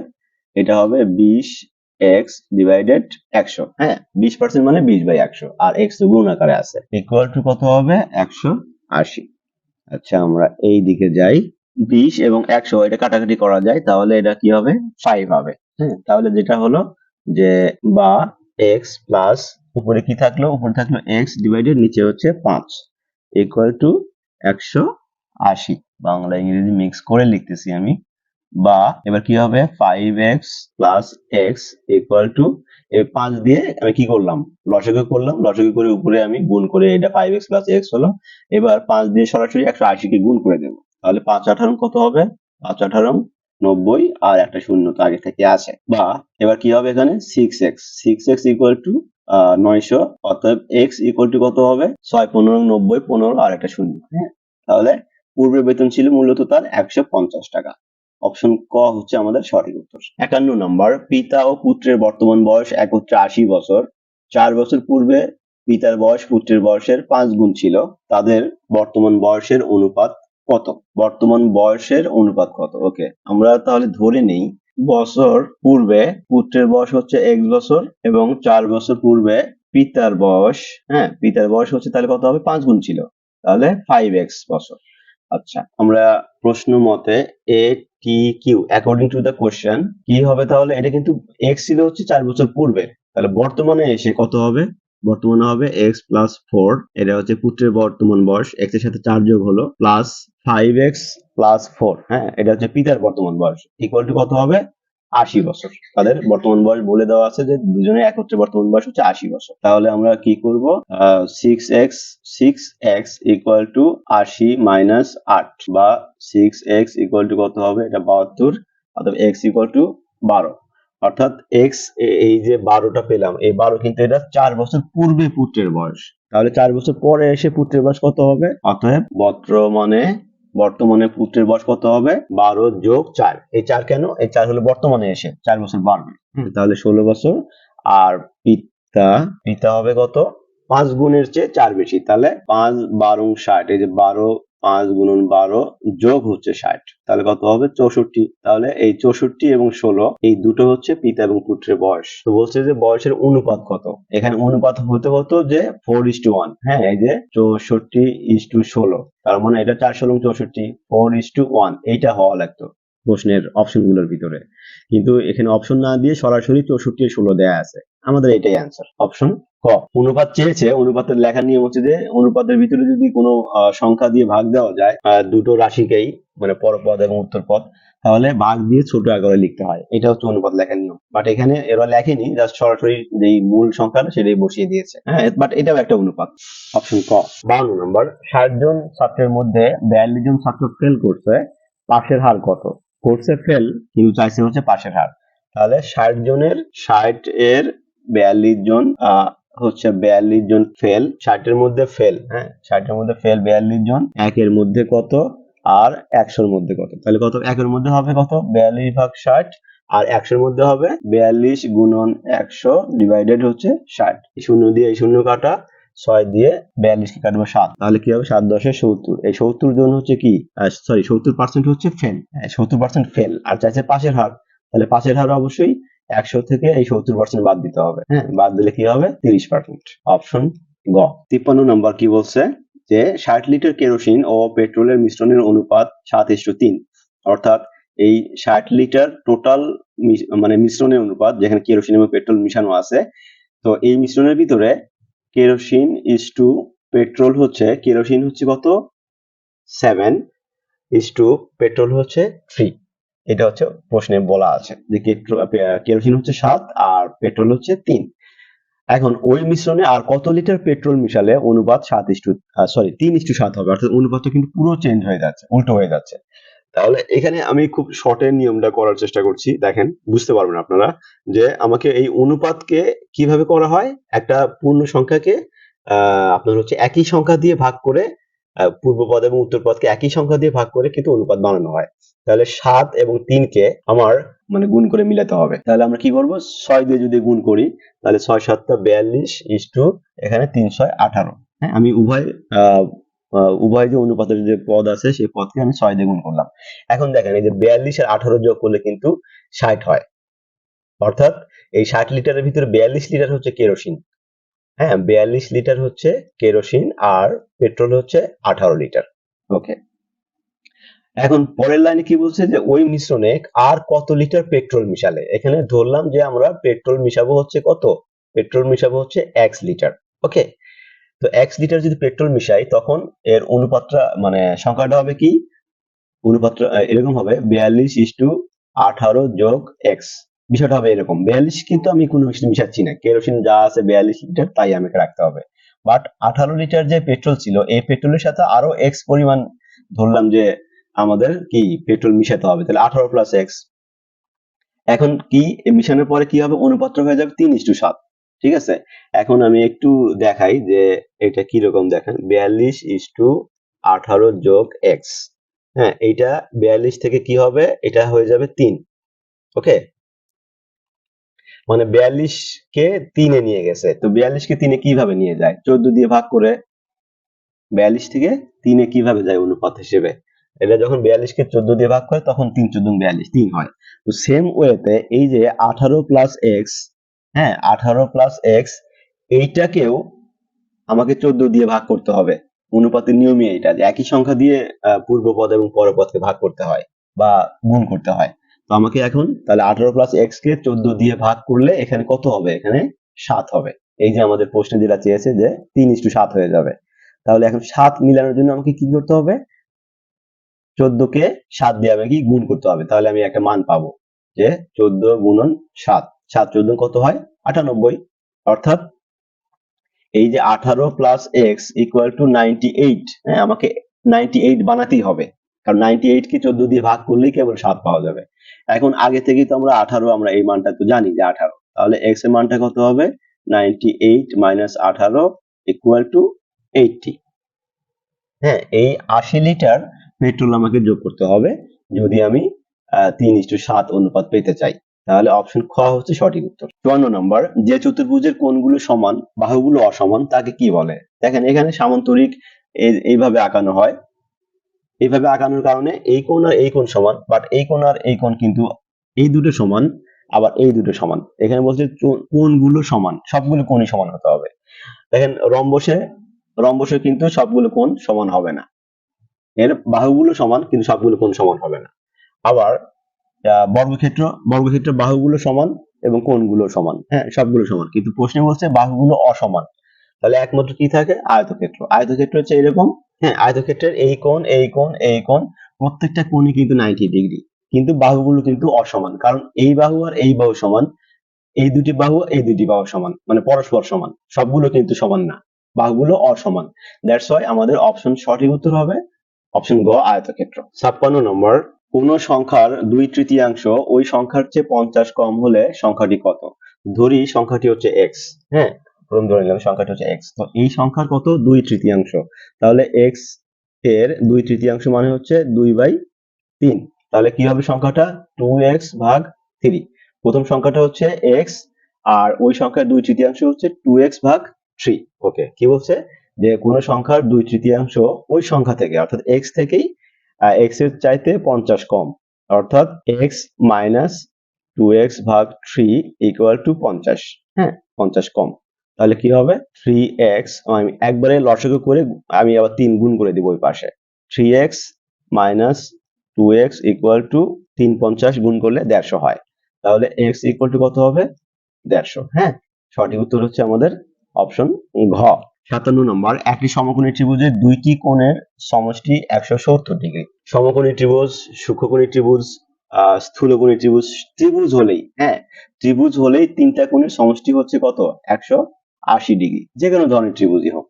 এটা হবে 20x ডিভাইডেড 100। 20% মানে 20/100, আর x তো গুণ আকারে আছে, ইকুয়াল টু কত হবে? 180। আচ্ছা, আমরা এই দিকে যাই, 20 এবং 100 এটা কাটাকাটি করা যায়, তাহলে এটা কি হবে? 5 হবে। তাহলে যেটা হলো যে বা এক্স প্লাস উপরে কি থাকলো, উপরে থাকলো এক্স ডিভাইডেড নিচে হচ্ছে 5 ইকুয়াল টু 180। বাংলা ইংরেজি মিক্স করে লিখতেছি আমি। বা এবার কি হবে 5x plus x equal to 5 দিয়ে আমি কি করলাম, লসাগু করলাম, লসাগু করে উপরে আমি গুণ করে এটা 5x প্লাস এক্স হলো। এবার 5 দিয়ে সরাসরি 180 কে গুণ করে দেবো, তাহলে 5 কত হবে, 5 90 আর একটা শূন্য তো আগে থেকে আছে। বা এবার কি হবে এখানে 6x ইকুয়াল টু 900, অর্থাৎ x ইকুয়াল টু কত হবে 6 15 90 15 আর একটা শূন্য। হ্যাঁ, তাহলে পূর্বে বেতন ছিল মূলত তার 150 টাকা। অপশন ক হচ্ছে আমাদের সঠিক উত্তর। 51 নম্বর, পিতা ও পুত্রের বর্তমান বয়স একত্রে 80 বছর। 4 বছর পূর্বে পিতার বয়স পুত্রের বয়সের 5 গুণ ছিল, তাদের বর্তমান বয়সের অনুপাত কত? বর্তমান বয়সের অনুপাত কত? ওকে, আমরা তাহলে ধরে নেই বছর পূর্বে পুত্রের বয়স হচ্ছে x বছর এবং 4 বছর পূর্বে পিতার বয়স, হ্যাঁ পিতার বয়স হচ্ছে তাহলে কত হবে, 5 গুণ ছিল, তাহলে 5x বছর। আচ্ছা, আমরা প্রশ্ন মতে A T Q according to the question কি হবে, তাহলে এটা কিন্তু এক্স ছিল হচ্ছে 4 বছর পূর্বে, তাহলে বর্তমানে এসে কত হবে, বর্তমানে হবে এক্স প্লাস 4, এটা হচ্ছে পুত্রের বর্তমান বয়স, এক্স এর সাথে 4 যোগ হলো প্লাস 5x প্লাস 4, হ্যাঁ এটা হচ্ছে পিতার বর্তমান বয়স ইকুয়াল টু কত হবে 80 বছর। তাদের বর্তমান বয়স বলে দেওয়া আছে যে দুজনের একত্রে বর্তমান বয়স হচ্ছে 80 বছর। তাহলে আমরা কি করব, 6x ইকুয়াল টু 80 মাইনাস 8, বা 6x ইকুয়াল টু কত হবে, এটা 72, অর্থাৎ x ইকুয়াল টু 12, অর্থাৎ x এই যে 12টা পেলাম, এই 12 কিন্তু এটা 4 বছর পূর্বে পুত্রের বয়স, তাহলে 4 বছর পরে এসে পুত্রের বয়স কত হবে, অতএব বর্তমানে পুত্রের বয়স কত হবে 12 যোগ 4, এই 4 কেন, এই 4 হলো বর্তমানে এসে 4 বছর বাড়বে, তাহলে 16 বছর। আর পিতা হবে কত, 5 গুণের চেয়ে 4 বেশি, তাহলে 5 12 60, এই যে 12 5 গুণন 12 যোগ হচ্ছে 60, তাহলে কত হবে 64। তাহলে এই 64 এবং 16 এই দুটো হচ্ছে পিতা এবং পুত্রের বয়স। তো বলছে যে বয়সের অনুপাত কত, এখানে অনুপাত হতে হতো যে 4:1, হ্যাঁ এই যে 64:16, তার মানে এটা 4 16 64, 4:1 এইটা হওয়া লাগতো প্রশ্নের অপশন গুলোর ভিতরে, কিন্তু এখানে অপশন না দিয়ে সরাসরি 64:16 দেয়া আছে, আমাদের এটাই অ্যান্সার অপশন ক। অনুপাত চেয়েছে, অনুপাতের লেখার নিয়ম হচ্ছে যে অনুপাতের ভিতরে যদি কোনো সংখ্যা দিয়ে ভাগ দেওয়া যায় দুটো রাশিকেই, মানে পরপদ এবং উত্তরপদ, তাহলে ভাগ দিয়ে ছোট আকারে লিখতে হয়, এটা হচ্ছে অনুপাত লেখার নিয়ম। বাট এখানে এরা লেখেনি, জাস্ট সরাসরি যেই মূল সংখ্যাটা সেটাই বসিয়ে দিয়েছে, হ্যাঁ বাট এটাও একটা অনুপাত। অপশন ক। 52 নম্বর, 60 জন ছাত্রের মধ্যে 42 জন ছাত্র ফেল করছে, পাশের হার কত? করছে ফেল কিন্তু চাইছে হচ্ছে পাশের হার, তাহলে 60 জনের 60 এর 42 জন হচ্ছে 42 জন ফেল, 60 এর মধ্যে ফেল, হ্যাঁ 60 এর মধ্যে ফেল 42 জন, একের মধ্যে কত আর 100 এর মধ্যে কত, তাহলে কত, একের মধ্যে হবে কত 42 ভাগ 60, আর 100 এর মধ্যে হবে 42 গুণন 100 ডিভাইডেড হচ্ছে 60, এই শূন্য দিয়ে এই শূন্য কাটা, 6 দিয়ে 42 কে কাটবো 7, তাহলে কি হবে 7 10 70, এই 70 জন হচ্ছে কি, সরি 70% হচ্ছে ফেল, 70% ফেল, আর চাইছে পাশের হার, তাহলে পাশের হার অবশ্যই 100 থেকে এই 70% বাদ দিতে হবে, হ্যাঁ বাদ দিলে কি হবে 30%, অপশন গ। 53 নম্বর কি বলছে, যে 60 লিটার কেরোসিন ও পেট্রোলের মিশ্রণের অনুপাত 7:3, অর্থাৎ এই 60 লিটার টোটাল মানে মিশ্রণের অনুপাত, যেখানে কেরোসিন এবং পেট্রোল মিশানো আছে, তো এই মিশ্রণের ভিতরে কেরোসিন ইজ টু পেট্রোল হচ্ছে, কেরোসিন হচ্ছে কত 7 ইজ টু পেট্রোল হচ্ছে 3, এটা হচ্ছে প্রশ্নে বলা আছে যে কেরোসিন হচ্ছে 7 আর পেট্রোল হচ্ছে 3। এখন ওই মিশ্রণে আর কত লিটার পেট্রোল মিশালে অনুপাত 3:7 হবে, অর্থাৎ অনুপাতটা কিন্তু পুরো চেঞ্জ হয়ে যাচ্ছে, উল্টো হয়ে যাচ্ছে। তাহলে এখানে আমি খুব শর্টের নিয়মটা করার চেষ্টা করছি, দেখেন বুঝতে পারবেন আপনারা যে আমাকে এই অনুপাতকে কিভাবে করা হয়, একটা পূর্ণ সংখ্যাকে আপনার হচ্ছে একই সংখ্যা দিয়ে ভাগ করে, পূর্বপদ এবং উত্তরপদকে একই সংখ্যা দিয়ে ভাগ করে কিন্তু অনুপাত বানানো হয়। তাহলে 7 এবং 3 কে আমার মানে গুণ করে মিলাতে হবে, তাহলে আমরা কি করব 6 দিয়ে যদি গুণ করি, তাহলে 6 7 42 ইস টু এখানে 3 6 18, হ্যাঁ আমি উভয় যে অনুপাতের যে পদ আছে সেই পদকে আমি 6 দিয়ে গুণ করলাম। এখন দেখেন এই যে 42 আর 18 যোগ করলে কিন্তু 60 হয়, অর্থাৎ এই 60 লিটারের ভিতরে 42 লিটার হচ্ছে কেরোসিন, হ্যাঁ 42 লিটার হচ্ছে কেরোসিন আর পেট্রোল হচ্ছে 18 লিটার। ওকে, এখন পরের লাইনে কি বলছে যে ওই মিশ্রণে আর কত লিটার পেট্রোল মিশালে। এখানে ধরলাম যে আমরা পেট্রোল মিশাবো হচ্ছে কত, পেট্রোল মিশাবো হচ্ছে এক্স লিটার। ওকে, তো এক্স লিটার যদি পেট্রোল মিশাই তখন এর অনুপাতটা মানে সংখ্যাটা হবে কি, অনুপাতটা এরকম হবে 42:18 যোগ এক্স। বিষয়টা হবে এরকম, 42 কিন্তু আমি কোনো কিছু মিশাচ্ছি না, কেরোসিন যা আছে 42 লিটার তাই আমাকে রাখতে হবে। বাট 18 লিটার যে পেট্রোল ছিল এই পেট্রোলের সাথে আরো এক্স পরিমাণ ধরলাম যে আমাদের কি পেট্রোল মিশাতে হবে, তাহলে 18 প্লাস এক্স। এখন কি মিশানোর পরে কি হবে, অনুপাতটা হয়ে যাবে 3:7। ঠিক আছে, এখন আমি একটু দেখাই যে এটা কি রকম, দেখেন 42:18 যোগ এক্স। হ্যাঁ, এইটা 42 থেকে কি হবে, এটা হয়ে যাবে 3। ওকে, মানে 42 কে 3-এ নিয়ে গেছে। তো 42 কে 3-এ কিভাবে নিয়ে যায়, 14 দিয়ে ভাগ করে। 42 থেকে 3-এ কিভাবে যায় অনুপাত হিসেবে, এটা যখন 42 কে 14 দিয়ে ভাগ করে তখন 3×14=42, 3 হয়। তো সেম ওয়েতে এই যে 18 প্লাস এক্স, হ্যাঁ 18 প্লাস এক্স এইটাকেও আমাকে 14 দিয়ে ভাগ করতে হবে। অনুপাতের নিয়মই এটা যে একই সংখ্যা দিয়ে পূর্ব পদ এবং পরের পদকে ভাগ করতে হয় বা গুণ করতে হয়। তো আমাকে এখন তাহলে 18 প্লাস এক্স কে 14 দিয়ে ভাগ করলে এখানে কত হবে, এখানে 7 হবে। এই যে আমাদের প্রশ্নে যেটা চেয়েছে যে 3:7 হয়ে যাবে। তাহলে এখন 7 মিলানোর জন্য আমাকে কি করতে হবে, 14 কে 7 দিয়ে আমাকে কি গুণ করতে হবে, তাহলে আমি একটা মান পাবো যে 14 গুণন 7, 7 14 কত হয় 98। অর্থাৎ এই যে 18 প্লাস এক্স ইকুয়াল টু 98, হ্যাঁ আমাকে 98 বানাতেই হবে, কারণ 98 কে 14 দিয়ে ভাগ করলেই কেবল 7 পাওয়া যাবে। এখন আগে থেকেই তো আমরা 18, আমরা এই মানটা তো জানি যে 18, তাহলে এক্স এর মানটা কত হবে, 98 মাইনাস 18 ইকুয়াল টু 80। হ্যাঁ, এই 80 লিটার পেট্রোল আমাকে যোগ করতে হবে যদি আমি 3:7 অনুপাত পেতে চাই। তাহলে অপশন খ হচ্ছে সঠিক উত্তর। 54 নম্বর, যে চতুর্ভুজের কোণগুলো সমান বাহুগুলো অসমান তাকে কি বলে। দেখেন এখানে সামান্তরিক এইভাবে আঁকানো হয়, এইভাবে আঁকানোর কারণে এই কোণ আর এই কোণ সমান, বাট এই কোণ আর এই কোণ কিন্তু এই দুটো সমান, আবার এই দুটো সমান। এখানে বলছে কোণগুলো সমান, সবগুলো কোণই সমান হতে হবে। দেখেন রম্বসে, রম্বসে কিন্তু সবগুলো কোণ সমান হবে না, এর বাহুগুলো সমান কিন্তু সবগুলো কোণ সমান হবে না। আবার বর্গক্ষেত্র, বর্গক্ষেত্রের বাহুগুলো সমান এবং কোণগুলো সমান, হ্যাঁ সবগুলো সমান, কিন্তু প্রশ্নে বলছে বাহুগুলো অসমান। তাহলে একমাত্র কি থাকে, আয়তক্ষেত্র। আয়তক্ষেত্র হচ্ছে এরকম, হ্যাঁ আয়তক্ষেত্রের এই কোণ এই কোণ এই কোণ প্রত্যেকটা কোণই কিন্তু 90 ডিগ্রি, কিন্তু বাহুগুলো কিন্তু অসমান, কারণ এই বাহু আর এই বাহু সমান, এই দুটি বাহু এই দুটি বাহু সমান, মানে পরস্পর সমান, সবগুলো কিন্তু সমান না, বাহুগুলো অসমান। দ্যাটস ওয়াই আমাদের অপশন সঠিক উত্তর হবে অপশন গ, আয়তক্ষেত্র। 56 নম্বর, কোন সংখ্যার 2/3 ওই সংখ্যার চেয়ে 50 কম হলে সংখ্যাটি কত। ধরি সংখ্যাটি হচ্ছে এক্স, হ্যাঁ প্রথম ধরে নিলাম সংখ্যাটি হচ্ছে এক্স, তো এই সংখ্যার কত 2/3, তাহলে এক্স এর 2/3 মানে হচ্ছে 2/3। তাহলে কি হবে সংখ্যাটা, 2x ভাগ 3। প্রথম সংখ্যাটা হচ্ছে x আর ওই সংখ্যার 2/3 হচ্ছে 2x ভাগ 3। ওকে, কি বলছে যে কোন সংখ্যার 2/3 ওই সংখ্যা থেকে অর্থাৎ x থেকেই x এর চাইতে 50 কম, অর্থাৎ x মাইনাস 2x ভাগ 3 ইকুয়াল টু 50। হ্যাঁ 50 কম, তাহলে কি হবে 3x, আমি একবারে লসাগু করে আমি আবার 3 গুণ করে দিব ওই পাশে, 3x minus 2x equal to 350 গুণ করলে 150 হয়। তাহলে x ইকুয়াল টু কত হবে, 150। হ্যাঁ, সঠিক উত্তর হচ্ছে আমাদের অপশন ঘ। 57 নম্বর, একটি সমকোণী ত্রিভুজের দুইটি কোণের সমষ্টি 170 ডিগ্রি। সমকোণী ত্রিভুজ, সূক্ষ্মকোণী ত্রিভুজ, স্থূলকোণী ত্রিভুজ, ত্রিভুজ হলেই, হ্যাঁ ত্রিভুজ হলেই তিনটা কোণের সমষ্টি হচ্ছে কত, 180 ডিগ্রি। যে কোনো ধরনের ত্রিভুজই হোক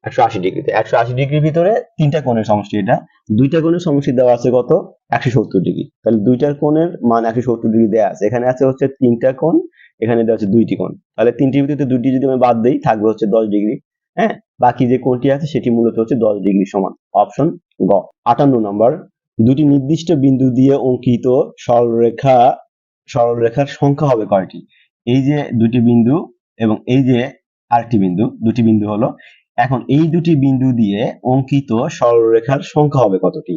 180 ডিগ্রিতে, 180 ডিগ্রির ভিতরে তিনটা কোণের সমষ্টি, এটা দুইটা কোণের সমষ্টি দেওয়া আছে কত, 170 ডিগ্রি। তাহলে দুইটার কোণের মান 170 ডিগ্রি দেওয়া আছে, এখানে আছে হচ্ছে তিনটা কোণ, এখানে দেওয়া আছে দুইটি কোণ, তাহলে তিনটির ভিতরে দুইটি যদি আমি বাদ দেই থাকবে হচ্ছে 10 ডিগ্রি। হ্যাঁ, বাকি যে কোণটি আছে সেটি মূলত হচ্ছে 10 ডিগ্রি সমান, অপশন গ। 58 নম্বর, দুটি নির্দিষ্ট বিন্দু দিয়ে অঙ্কিত সরলরেখা, সরলরেখার সংখ্যা হবে কয়টি। এই যে দুটি বিন্দু এবং এই যে আরেকটি বিন্দু, দুটি বিন্দু হলো, এখন এই দুটি বিন্দু দিয়ে অঙ্কিত সরলরেখার সংখ্যা হবে কতটি।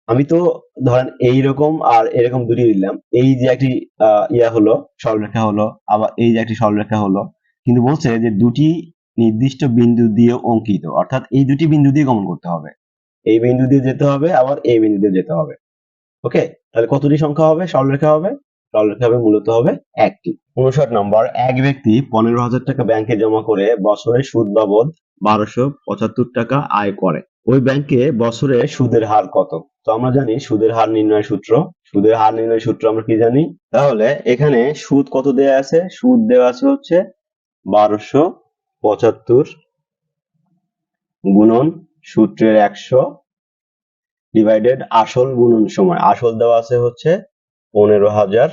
আমি তো ধরেন এইরকম আর এরকম দুটি দিলাম, এই যে একটি ইয়া হলো সরলরেখা হলো, আবার এই যে একটি সরলরেখা হলো, কিন্তু বলছে যে দুটি নির্দিষ্ট বিন্দু দিয়ে অঙ্কিত, অর্থাৎ এই দুটি বিন্দু দিয়ে গমন করতে হবে। এই বিন্দু দিয়ে যেতে হবে, আবার এই বিন্দু দিয়ে যেতে হবে। ওকে, তাহলে কতটি সংখ্যা হবে, সরলরেখা হবে? সরলরেখা হবে মূলত হবে একটি। 59 নম্বর, এক ব্যক্তি 15,000 টাকা ব্যাংকে জমা করে বছরে সুদ বাবদ 1275 টাকা আয় করে। ওই ব্যাংকে বছরে সুদের হার কত? তো আমরা জানি সুদের হার নির্ণয়ের সূত্র। সুদের হার নির্ণয়ের সূত্র আমরা কি জানি? তাহলে এখানে সুদ কত দেয়া আছে? সুদ দেওয়া আছে হচ্ছে 1275 গুণন সূত্রের 100 ডিভাইডেড আসল গুণন সময়। আসল দেওয়া আছে হচ্ছে 15,000,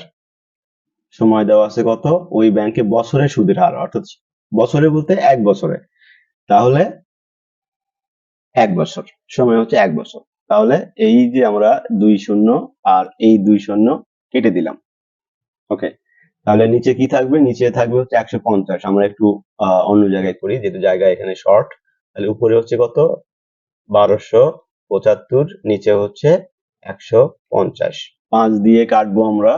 সময় দেওয়া আছে কত? ওই ব্যাংকে বছরে সুদের হার, অর্থাৎ বছরে বলতে 1 বছরে, তাহলে 1 বছর, সময় হচ্ছে 1 বছর। তাহলে এই যে আমরা 2 শূন্য আর এই 2 শূন্য কেটে দিলাম। ওকে, তাহলে নিচে কি থাকবে? নিচে থাকবে হচ্ছে 150। আমরা একটু অন্য জায়গায় করি, যেহেতু জায়গা এখানে শর্ট। তাহলে উপরে হচ্ছে কত? 1275, নিচে হচ্ছে 150। 5 দিয়ে কাটবো আমরা,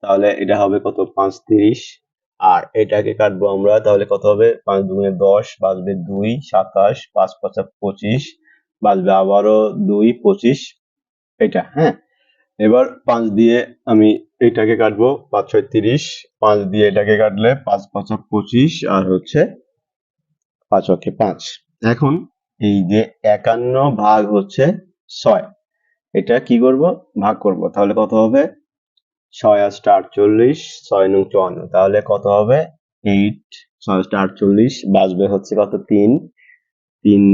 তাহলে এটা হবে কত? 5 30। আর এটাকে কাটবো আমরা, তাহলে কত হবে? 5 দুগুণে 10, বাঁচবে 2, 27, 5 5 25, বাঁচবে আবারও 2, 25। এটা, হ্যাঁ। এবার 5 দিয়ে আমি এটাকে কাটবো, 5 6 30, 5 দিয়ে এটাকে কাটলে 5 5 25, আর হচ্ছে 5 ওকে 5। এখন এই যে 51 ভাগ হচ্ছে 6, এটা কি করব? ভাগ করব। তাহলে কত হবে? 6 8 48, 6 9 54, তাহলে কত হবে? 8, 6 8 48, বাঁচবে হচ্ছে কত? 3। 3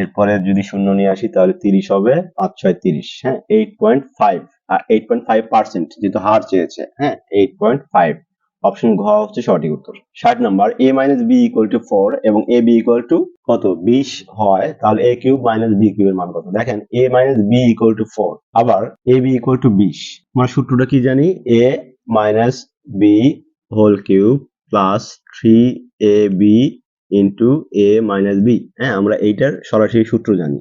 এরপরে যদি শূন্য নিয়ে আসি তাহলে 30 হবে, 5 6 30, হ্যাঁ। 8.5, আর 8.5%, যেহেতু হার চেয়েছে, হ্যাঁ, 8.5। অপশন ঘ হচ্ছে সঠিক উত্তর। 60 number, a minus b equal to 4 এবং ab equal to কত? 20 হয়, তাহলে a কিউব মাইনাস b কিউবের মান কত? দেখেন a minus b equal to 4, আবার ab equal to 20। আমরা সূত্রটা কি জানি? a minus b whole cube plus 3ab into a minus B, হ্যাঁ, আমরা এইটার সরাসরি সূত্র জানি।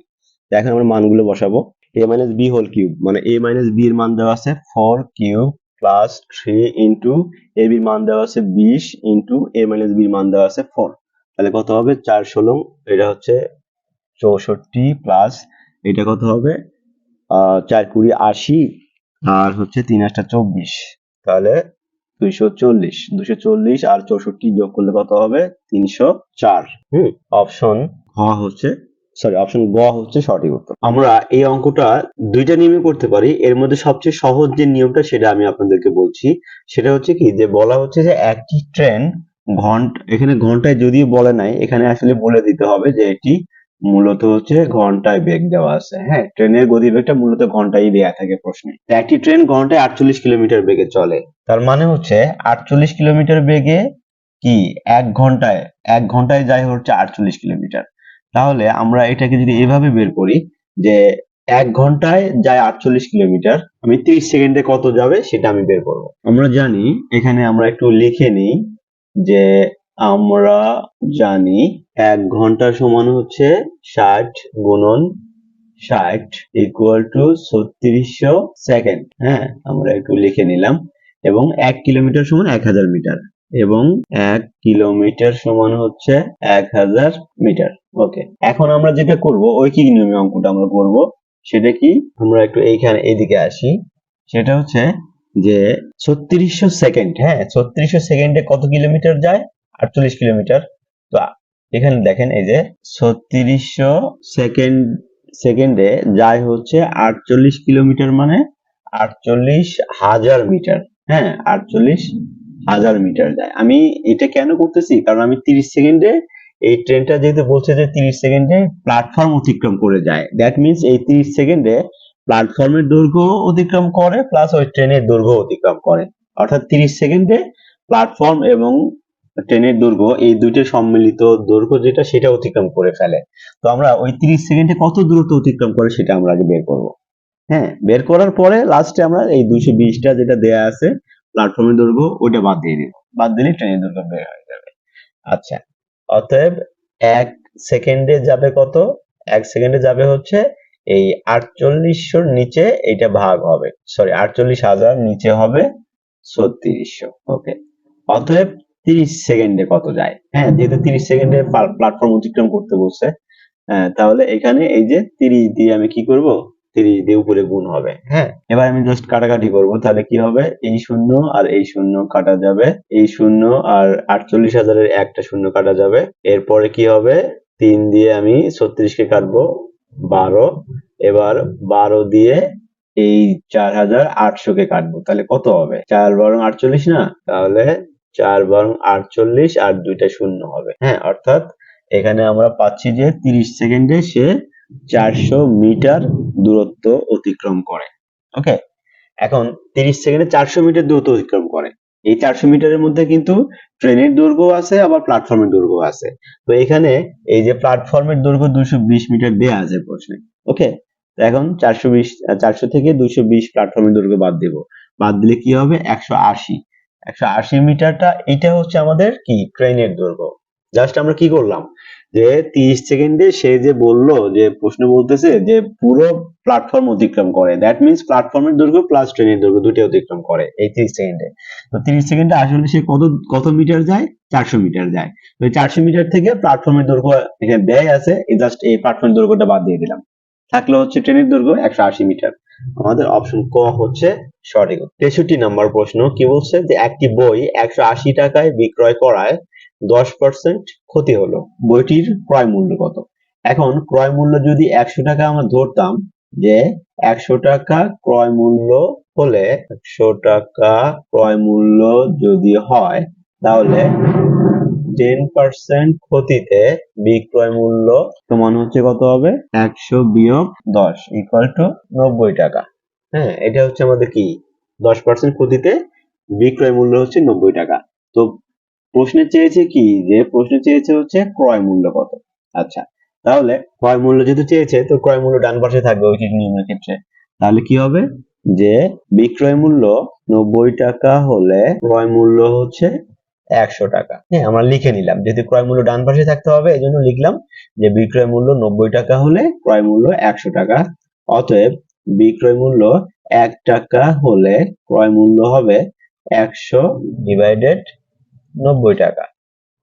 এখন আমরা মানগুলো বসাবো। a minus B whole cube মানে a মাইনাস বি এর মান দেওয়া আছে 4 কিউব প্লাস 3 ইন্টু a বির মান দেওয়া আছে 20 ইন্টু a মাইনাস বির মান দেওয়া আছে 4, তাহলে কত হবে? 4 16, এটা হচ্ছে 64, প্লাস এটা কত হবে? 4 20 80, আর হচ্ছে 3 8 24, তাহলে 240। 240 আর 64 যোগ করলে কত হবে? 304। অপশন ঘ হচ্ছে, সরি, অপশন গ হচ্ছে সঠিক উত্তর। আমরা এই অঙ্কটা দুইটা নিয়মে করতে পারি। এর মধ্যে সবচেয়ে সহজ যে নিয়মটা সেটা আমি আপনাদেরকে বলছি। সেটা হচ্ছে কি, যে বলা হচ্ছে যে একটি ট্রেন এখানে ঘন্টায় যদিও বলে নাই, এখানে আসলে বলে দিতে হবে যে এটি মূলত হচ্ছে ঘন্টায় বেগ দেওয়া আছে। হ্যাঁ, ট্রেনের গতিবেগটা মূলত ঘন্টায় দেয়া থাকে প্রশ্নে। একটি ট্রেন ঘন্টায় 48 কিলোমিটার বেগে চলে। তার মানে হচ্ছে 48 কিলোমিটার বেগে কি এক ঘন্টায় যায় হচ্ছে 48 কিলোমিটার। তাহলে আমরা এটাকে যদি এভাবে বের করি যে 1 ঘন্টায় যায় 48 কিলোমিটার, আমি 30 সেকেন্ডে কত যাবে সেটা আমি বের করব। আমরা জানি, এখানে আমরা একটু লিখে নিই যে আমরা জানি 1 ঘন্টা সমান হচ্ছে 60 গুণন 60 ইকুয়াল টু 3600 সেকেন্ড। হ্যাঁ, আমরা একটু লিখে নিলাম। এবং 1 কিলোমিটার সমান 1000 মিটার, এবং 1 কিলোমিটার সমান হচ্ছে 1000 মিটার। ওকে, এখন আমরা যেটা করব, ঐকিক নিয়মে অঙ্কটা আমরা করব। সেটা কি, আমরা একটু এইখানে এদিকে আসি। সেটা হচ্ছে যে 3600 সেকেন্ড, হ্যাঁ, 3600 সেকেন্ডে কত কিলোমিটার যায়? 48 কিলোমিটার। তো এখানে দেখেন, এই যে 3600 সেকেন্ডে যায় হচ্ছে 48 কিলোমিটার, মানে 48,000 মিটার। হ্যাঁ, 48,000 মিটার যায়। আমি এটা কেন করতেছি? কারণ আমি 30 সেকেন্ডে, এই ট্রেনটা যেহেতু বলছে যে 30 সেকেন্ডে প্ল্যাটফর্ম অতিক্রম করে যায়, দ্যাট মিনস এই 30 সেকেন্ডে প্ল্যাটফর্মের দৈর্ঘ্য অতিক্রম করে প্লাস ওই ট্রেনের দৈর্ঘ্য অতিক্রম করে। অর্থাৎ 30 সেকেন্ডে প্ল্যাটফর্ম এবং ট্রেনের দৈর্ঘ্য, এই দুইটা সম্মিলিত দৈর্ঘ্য যেটা, সেটা অতিক্রম করে ফেলে। তো আমরা ওই 30 সেকেন্ডে কত দূরত্ব অতিক্রম করে সেটা আমরা আগে বের করব। হ্যাঁ, বের করার পরে লাস্টে আমরা এই 220টা যেটা দেয়া আছে প্ল্যাটফর্মের দৈর্ঘ্য, ওইটা বাদ দিয়ে দিব। বাদ দিলে ট্রেনের দৈর্ঘ্য বের হয়ে যাবে। আচ্ছা, অতএব 1 সেকেন্ডে যাবে কত? 1 সেকেন্ডে যাবে হচ্ছে এই 4800 নিচে এইটা ভাগ হবে, সরি, 48,000 নিচে হবে 3600। ওকে, অতএব 30 সেকেন্ডে কত যায়? হ্যাঁ, যেহেতু 30 সেকেন্ডে প্ল্যাটফর্ম অতিক্রম করতে বলছে, তাহলে এখানে এই যে 30 দিয়ে আমি কি করব, 30 দিয়ে উপরে গুণ হবে। হ্যাঁ, এবার আমি জাস্ট কাটাকাটি করব, তাহলে কি হবে, এই শূন্য আর এই শূন্য কাটা যাবে, এই শূন্য আর 48,000-এর একটা শূন্য কাটা যাবে। এরপরে কি হবে, 3 দিয়ে আমি 36 কে কাটবো, 12। এবার 12 দিয়ে এই 4,800 কে কাটবো, তাহলে কত হবে, 4 12 48 না, তাহলে 4 12 48 আর দুইটা শূন্য হবে। হ্যাঁ, অর্থাৎ এখানে আমরা পাচ্ছি যে 30 সেকেন্ডে সে 400 মিটার দূরত্ব অতিক্রম করে। ওকে, এখন 30 সেকেন্ডে 400 মিটার দূরত্ব অতিক্রম করে। এই 400 মিটারের মধ্যে কিন্তু ট্রেনের দৈর্ঘ্য আছে, আবার প্ল্যাটফর্মের দৈর্ঘ্য আছে। তো এখানে এই যে প্ল্যাটফর্মের দৈর্ঘ্য 220 মিটার দেয়া আছে প্রশ্নে। ওকে, এখন 400 থেকে 220 প্ল্যাটফর্মের দৈর্ঘ্য বাদ দেব। বাদ দিলে কি হবে, 180। 180 মিটারটা এটা হচ্ছে আমাদের কি ট্রেনের দৈর্ঘ্য। জাস্ট আমরা কি করলাম, যে 30 সেকেন্ডে সে যে বললো, যে প্রশ্ন বলতেছে যে পুরো প্ল্যাটফর্ম অতিক্রম করে, দ্যাট মিন্স প্ল্যাটফর্মের দৈর্ঘ্য প্লাস ট্রেনের দৈর্ঘ্য দুটো অতিক্রম করে এই 30 সেকেন্ডে। তো 30 সেকেন্ডে আসলে সে কত মিটার যায়, 400 মিটার যায়। তো 400 মিটার থেকে প্ল্যাটফর্মের দৈর্ঘ্য এখানে দেয় আছে, জাস্ট এই প্ল্যাটফর্মের দৈর্ঘ্যটা বাদ দিয়ে দিলাম, থাকলো হচ্ছে ট্রেনের দৈর্ঘ্য 180 মিটার। আমাদের অপশন ক হচ্ছে সঠিক। 63 নম্বর প্রশ্ন কি বলছে, যে একটি বই 180 টাকায় বিক্রয় করায় 10% ক্ষতি হলো, বইটির ক্রয় মূল্য কত? এখন ক্রয় মূল্য যদি 100 টাকা আমরা ধরতাম, যে 100 টাকা ক্রয় মূল্য হলে, 100 টাকা ক্রয় মূল্য যদি হয়, তাহলে 10% ক্ষতিতে বিক্রয় মূল্য সমান হচ্ছে কত হবে, 100 বিয়োগ 10 ইকুয়াল টু 90 টাকা। হ্যাঁ, এটা হচ্ছে আমাদের কি, 10% ক্ষতিতে বিক্রয় মূল্য হচ্ছে 90 টাকা। তো প্রশ্নে চেয়েছে কি, যে প্রশ্নে চেয়েছে হচ্ছে ক্রয় মূল্য কত। আচ্ছা, তাহলে ক্রয় মূল্য যেহেতু চেয়েছে, তো ক্রয় মূল্য ডান পাশে থাকবে ঐকিক নিয়মের ক্ষেত্রে। তাহলে কি হবে, যে বিক্রয় মূল্য 90 টাকা হলে ক্রয় মূল্য হচ্ছে 100 টাকা। হ্যাঁ, আমরা লিখে নিলাম, যেহেতু ক্রয় মূল্য ডান পাশে থাকতে হবে এই জন্য লিখলাম যে বিক্রয় মূল্য 90 টাকা হলে ক্রয় মূল্য 100 টাকা। অতএব বিক্রয় মূল্য 1 টাকা হলে ক্রয় মূল্য হবে 100 ডিভাইডেড 90 টাকা।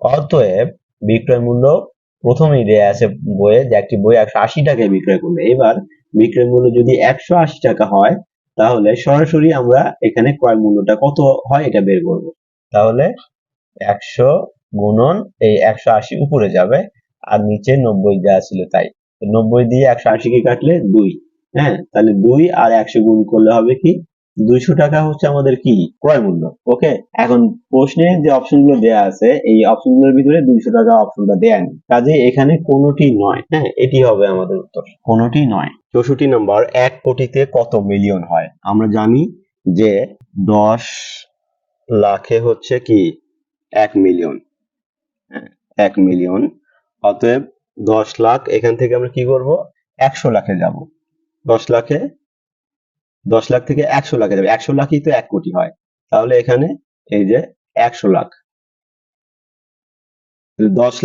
অতএব বিক্রয় মূল্য প্রথমেই দেয়া আছে বইয়ে, যে একটি বই 180 টাকায় বিক্রয় করবে। এবার বিক্রয় মূল্য যদি 180 টাকা হয়, তাহলে সরাসরি আমরা এখানে ক্রয় মূল্যটা কত হয় এটা বের করব। তাহলে 100 গুণন এই 180 উপরে যাবে, আর নিচে 90 দেওয়া ছিল তাই। 90 দিয়ে 180 কে কাটলে 2। হ্যাঁ, তাহলে 2 আর 100 গুণ করলে হবে কি, 200 টাকা হচ্ছে আমাদের কি ক্রয় মূল্য। ওকে, এখন প্রশ্নে যে অপশনগুলো দেয়া আছে, এই অপশনগুলোর ভিতরে 200 টাকা অপশনটা দেয়া নেই, কাজে এখানে কোনোটি নয়। হ্যাঁ, এটি হবে আমাদের উত্তর, কোনোটি নয়। 64 নম্বর, 1 কোটিতে কত মিলিয়ন হয়? আমরা জানি যে 10 লাখে হচ্ছে কি 1 মিলিয়ন। হ্যাঁ, 1 মিলিয়ন। অতএব 10 লাখ, এখান থেকে আমরা কি করব, 100 লাখে যাব। 10 লাখে 10 লাখ থেকে 100 লাখে যাবে, 100 লাখই তো 1 কোটি হয়। তাহলে এখানে এই যে 100 লাখ, 10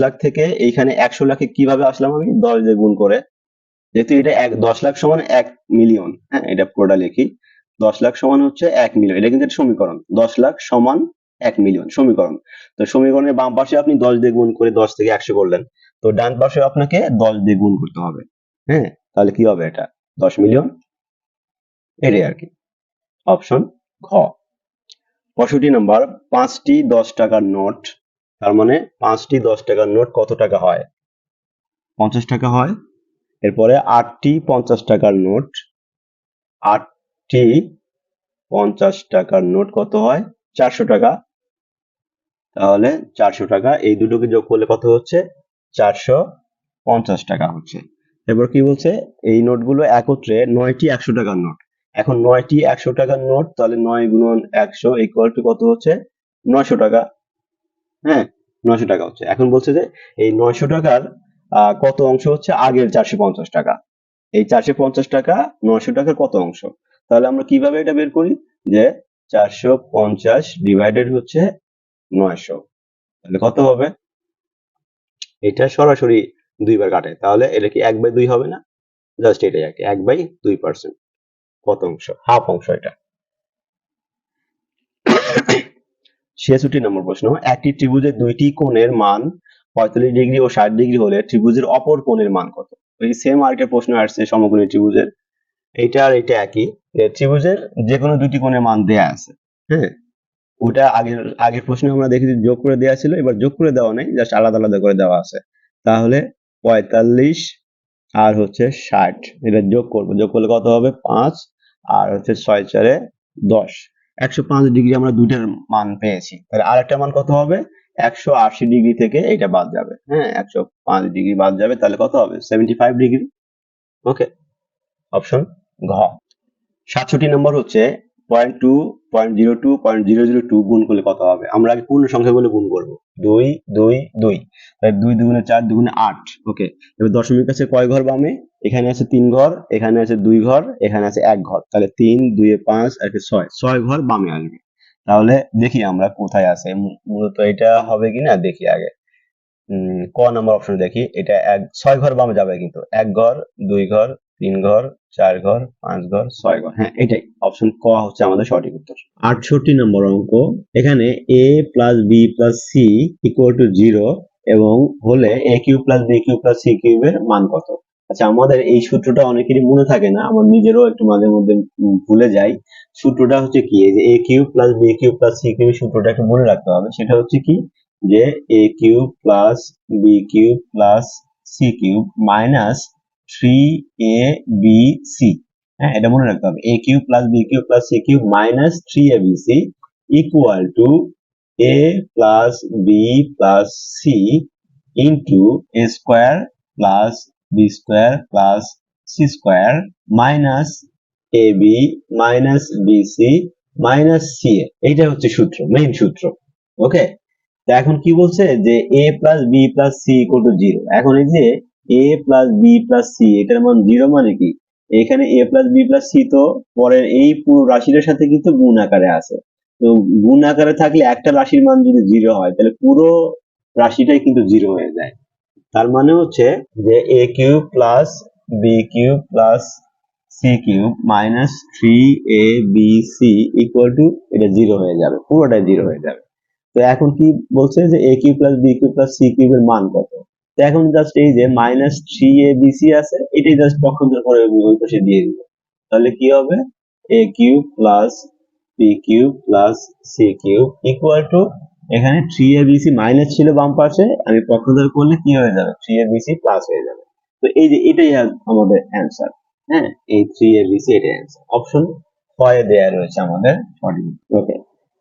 লাখ থেকে এইখানে 100 লাখে কিভাবে আসলাম, আমি 10 দিয়ে গুণ করে, যেহেতু এটা 10 লাখ সমান 1 মিলিয়ন। হ্যাঁ, এটা পুরোটা লিখি, 10 লাখ সমান হচ্ছে 1 মিলিয়ন, এটা কিন্তু একটা সমীকরণ। 10 লাখ সমান 1 মিলিয়ন সমীকরণ। তো সমীকরণের বাম পাশে আপনি 10 দিয়ে গুণ করে 10 থেকে 100 করলেন, তো ডান পাশে আপনাকে 10 দিয়ে গুণ করতে হবে। হ্যাঁ, তাহলে কি হবে, এটা 10 মিলিয়ন, এটাই আর কি। অপশন ঘ। 65 নম্বর, 5টি 10 টাকার নোট, তার মানে 5টি 10 টাকার নোট কত টাকা হয়? 50 টাকা হয়। এরপরে 8টি 50 টাকার নোট, 8টি 50 টাকার নোট কত হয়? 400 টাকা। তাহলে 400 টাকা, এই দুটোকে যোগ করলে কত হচ্ছে? 450 টাকা হচ্ছে। এবার কি বলছে, এই নোটগুলো একত্রে 9টি 100 টাকার নোট। এখন 9টি 100 টাকার নোট, তাহলে 9 গুণন 100 ইকুয়াল টু কত হচ্ছে? 900 টাকা। হ্যাঁ, 900 টাকা হচ্ছে। এখন বলছে যে এই 900 টাকার কত অংশ হচ্ছে আগের 450 টাকা। এই 450 টাকা 900 টাকার কত অংশ? তাহলে আমরা কিভাবে এটা বের করি, যে 450 ডিভাইডেড হচ্ছে 900, তাহলে কত হবে? এটা সরাসরি দুইবার কাটে, তাহলে এটা কি 1/2 হবে না? জাস্ট এটাই আর কি, 1/2%। কত অংশ? হাফ অংশ এটা। 66 নম্বর প্রশ্ন, একটি ত্রিভুজের দুইটি কোণের মান 45 ডিগ্রি ও 60 ডিগ্রি হলে ত্রিভুজের অপর কোণের মান কত? ওই সেম আরেকটা প্রশ্ন আসছে সমকোণী ত্রিভুজের, এইটা আর এটা একই, যে ত্রিভুজের যে কোনো দুটি কোণের মান দেয়া আছে। হ্যাঁ, ওটা আগের আগের প্রশ্নে আমরা দেখেছি যোগ করে দেওয়া ছিল, এবার যোগ করে দেওয়া নেই, জাস্ট আলাদা আলাদা করে দেওয়া আছে। তাহলে 45 আর হচ্ছে 60, এটা যোগ করবো, যোগ করলে কত হবে? 5 আর হচ্ছে 6 4 10, 105 ডিগ্রি আমরা দুইটার মান পেয়েছি। তাহলে আরেকটা মান কত হবে? 180 ডিগ্রি থেকে এটা বাদ যাবে। হ্যাঁ, 105 ডিগ্রি বাদ যাবে, তাহলে কত হবে? 75 ডিগ্রি। ওকে, অপশন ঘ। 67 নম্বর হচ্ছে 0.2 0.02 0.002 গুণ করলে কত হবে? আমরা আগে পূর্ণ সংখ্যাগুলো গুণ করব। 2 2 2, তাহলে 2 দুগুণে 4 দুগুণে 8। ওকে, এবার দশমিক আছে কয় ঘর বামে? এখানে আছে 3 ঘর, এখানে আছে 2 ঘর, এখানে আছে 1 ঘর, তাহলে 3 2 এ 5 আর 6 ঘর বামে আসবে। তাহলে দেখি আমরা কোথায় আছে, মূলত এটা হবে কিনা দেখি আগে। ক নাম্বার অপশন দেখি, এটা 6 ঘর বামে যাবে, কিন্তু 1 ঘর 2 ঘর 3 ঘর 4 ঘর 5 ঘর 6 ঘর। হ্যাঁ, এটাই অপশন ক হচ্ছে আমাদের সঠিক উত্তর। 68 নম্বর অঙ্ক, এখানে a plus B plus C equal to 0 এবং হলে a cube plus B cube plus C কিউবের মান কত? আচ্ছা, আমাদের এই সূত্রটা অনেকেরই মনে থাকে না, আমার নিজেরও একটু মাঝে মধ্যে ভুলে যাই। সূত্রটা হচ্ছে কি, এই যে a cube plus B cube plus C কিউবের সূত্রটা একটু মনে রাখতে হবে। সেটা হচ্ছে কি, যে a cube plus B cube plus C cube minus 3abc। হ্যাঁ, এটা মনে রাখতে হবে, a cube plus B cube plus C cube minus 3abc equal to a plus B plus C into a square plus B square plus C square minus ab minus BC minus C. এইটা হচ্ছে সূত্র, main সূত্র। ওকে, তো এখন কি বলছে যে a plus B plus C equal to 0। এখন এই যে a plus B plus C, এটার মান 0 মানে কি, এখানে a plus B plus C তো পরের এই পুরো রাশিটার সাথে কিন্তু গুণ আকারে আছে। তো গুণ আকারে থাকলে একটা রাশির মান যদি 0 হয়, তাহলে পুরো রাশিটাই কিন্তু 0 হয়ে যায়। তার মানে হচ্ছে যে a cube plus B cube plus C cube minus 3abc equal to, এটা 0 হয়ে যাবে, পুরোটাই 0 হয়ে যাবে। তো এখন কি বলছে যে a cube plus B cube plus C কিউবের মান কত? তো এখন জাস্ট এই যে মাইনাস 3abc আছে, এটাই জাস্ট পক্ষান্তর করে ওই পাশে দিয়ে দিব। তাহলে কি হবে? a cube plus B cube plus C cube equal to, এখানে 3abc মাইনাস ছিল বাম পাশে, আমি পক্ষান্তর করলে কি হয়ে যাবে? 3abc প্লাস হয়ে যাবে। তো এই যে এটাই আমাদের অ্যান্সার। হ্যাঁ, এই 3abc এটাই অ্যান্সার। অপশন খ এ দেয়া রয়েছে আমাদের সঠিক। ওকে,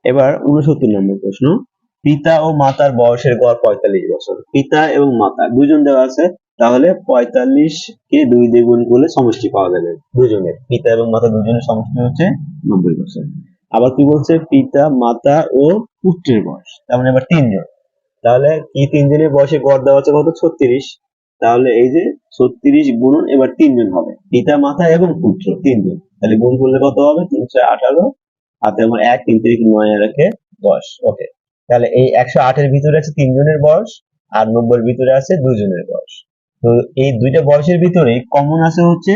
এবার 69 নম্বর প্রশ্ন, পিতা ও মাতার বয়সের গড় 45 বছর। পিতা এবং মাতা দুজন দেওয়া আছে, তাহলে 45 কে 2 দিয়ে গুণ করলে সমষ্টি পাওয়া যাবে দুজনের। পিতা এবং মাতা দুজনের সমষ্টি হচ্ছে 90 বছর। আবার কি বলছে, পিতা মাতা ও পুত্রের বয়স, তার মানে এবার 3 জন। তাহলে কি 3 জনের বয়সে গড় দেওয়া আছে কত? 36। তাহলে এই যে 36 গুণন এবার 3 জন হবে, পিতা মাতা এবং পুত্র 3 জন। তাহলে গুণ করলে কত হবে? 318, হাতে আমার 1, 3 থেকে 9 আর 1 10। ওকে, তাহলে এই 108 এর ভিতরে আছে 3 জনের বয়স, আর 90 এর ভিতরে আছে 2 জনের বয়স। তো এই দুইটা বয়সের ভিতরে কমন আছে হচ্ছে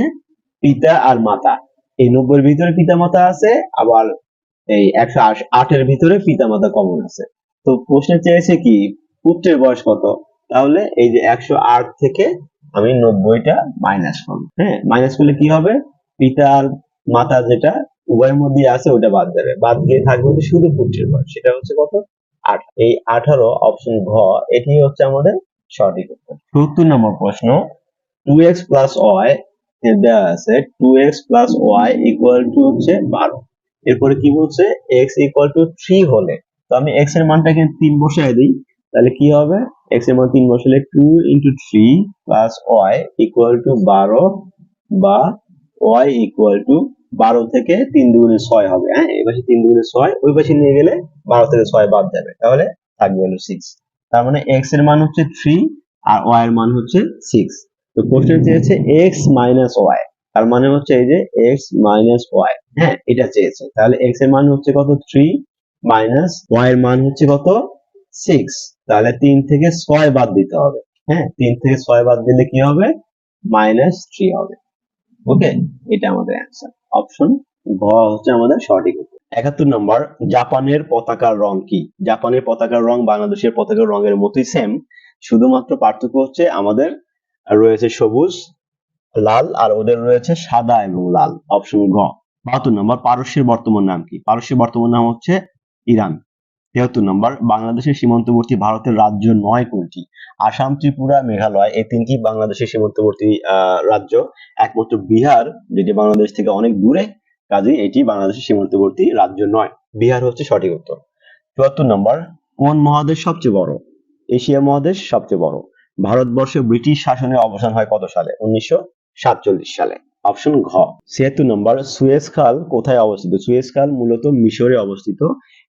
পিতা আর মাতা। এই 90 এর ভিতরে পিতা মাতা আছে, আবার এই 108 এর ভিতরে পিতা মাতা কমন আছে। তো প্রশ্নে চেয়েছে কি, পুত্রের বয়স কত? তাহলে এই যে 108 থেকে আমি 90টা মাইনাস করব। হ্যাঁ, মাইনাস করলে কি হবে? পিতা আর মাতা যেটা উভয়ের মধ্যে আছে ওটা বাদ যাবে, বাদ গিয়ে থাকবে হচ্ছে শুধু পুত্রের বয়স, সেটা হচ্ছে কত? 8। এই 18 অপশন ঘ, এটি হচ্ছে আমাদের সঠিক উত্তর। 70 নম্বর প্রশ্ন, 2x প্লাস y দেওয়া আছে, 2x plus y equal to হচ্ছে 12। এরপরে কি বলছে, x ইকুয়াল টু 3 হলে, তো আমি x এর মানটাকে 3 বসায় দিই, তাহলে কি হবে? x এর মান 3 বসালে 2 into 3 plus y equal to 12, বা y ইকুয়াল টু 12 থেকে 3 দুগুণে 6 হবে। হ্যাঁ, এই পাশে 3 দুগুণে 6, ওই পাশে নিয়ে গেলে 12 থেকে 6 বাদ যাবে, তাহলে থাকবে হলো 6। তার মানে x এর মান হচ্ছে 3 আর y এর মান হচ্ছে 6। তো কোশ্চেন চেয়েছে x মাইনাস y, তার মানে হচ্ছে এই যে x মাইনাস y। হ্যাঁ, এটা চেয়েছে, তাহলে x এর মান হচ্ছে কত? 3 মাইনাস y এর মান হচ্ছে কত? 6। তাহলে 3 থেকে 6 বাদ দিতে হবে। হ্যাঁ, 3 থেকে 6 বাদ দিলে কি হবে? মাইনাস 3 হবে। ওকে, এটা আমাদের অ্যান্সার। অপশন ঘ হচ্ছে আমাদের সঠিক উত্তর। 71 নম্বর, জাপানের পতাকার রং কি? জাপানের পতাকার রং বাংলাদেশের পতাকার রঙের মতোই সেম, শুধুমাত্র পার্থক্য হচ্ছে আমাদের রয়েছে সবুজ, লাল, আর ওদের রয়েছে সাদা এবং লাল। অপশন ঘ। 72 নম্বর, পারস্যের বর্তমান নাম কি? পারস্যের বর্তমান নাম হচ্ছে ইরান। 73 নম্বর, বাংলাদেশের সীমান্তবর্তী ভারতের রাজ্য 9 কোনটি? আসাম, ত্রিপুরা, মেঘালয়, এই তিনটি বাংলাদেশের সীমান্তবর্তী রাজ্য। একমাত্র বিহার, যেটি বাংলাদেশ থেকে অনেক দূরে, কাজেই এটি বাংলাদেশের সীমান্তবর্তী রাজ্য নয়। বিহার হচ্ছে সঠিক উত্তর। 74 নম্বর, কোন মহাদেশ সবচেয়ে বড়? এশিয়া মহাদেশ সবচেয়ে বড়। ভারতবর্ষে ব্রিটিশ শাসনের অবসান হয় কত সালে? 1947 সালে। অপশন ঘ। 76 নম্বর, সুয়েজ খাল কোথায় অবস্থিত? সুয়েজ খাল মূলত মিশরে অবস্থিত।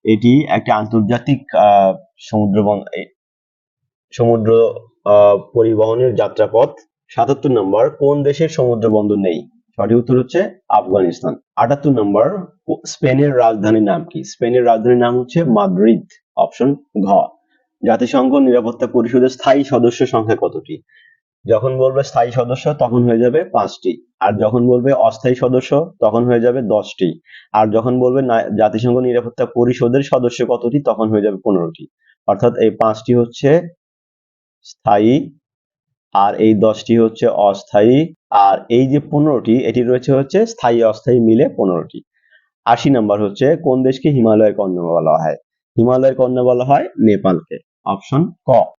এটি একটি আন্তর্জাতিক সমুদ্র পরিবহনের যাত্রাপথ। 77 নম্বর, কোন দেশের সমুদ্র বন্দর নেই? সঠিক উত্তর হচ্ছে আফগানিস্তান। 78 নম্বর, স্পেনের রাজধানীর নাম কি? স্পেনের রাজধানীর নাম হচ্ছে মাদ্রিদ। অপশন ঘ। জাতিসংঘ নিরাপত্তা পরিষদের স্থায়ী সদস্য সংখ্যা কতটি? যখন বলবে স্থায়ী সদস্য তখন হয়ে যাবে 5টি, আর যখন বলবে অস্থায়ী সদস্য তখন হয়ে যাবে 10টি, আর যখন বলবে জাতিসংঘ নিরাপত্তা পরিষদের সদস্য কতটি তখন হয়ে যাবে 15টি। অর্থাৎ এই 5টি হচ্ছে স্থায়ী, আর এই 10টি হচ্ছে অস্থায়ী, আর এই যে 15টি এটি রয়েছে হচ্ছে স্থায়ী অস্থায়ী মিলে 15টি। 80 নম্বর হচ্ছে, কোন দেশকে হিমালয়ের কন্যা বলা হয়? হিমালয়ের কন্যা বলা হয় নেপালকে। অপশন ক।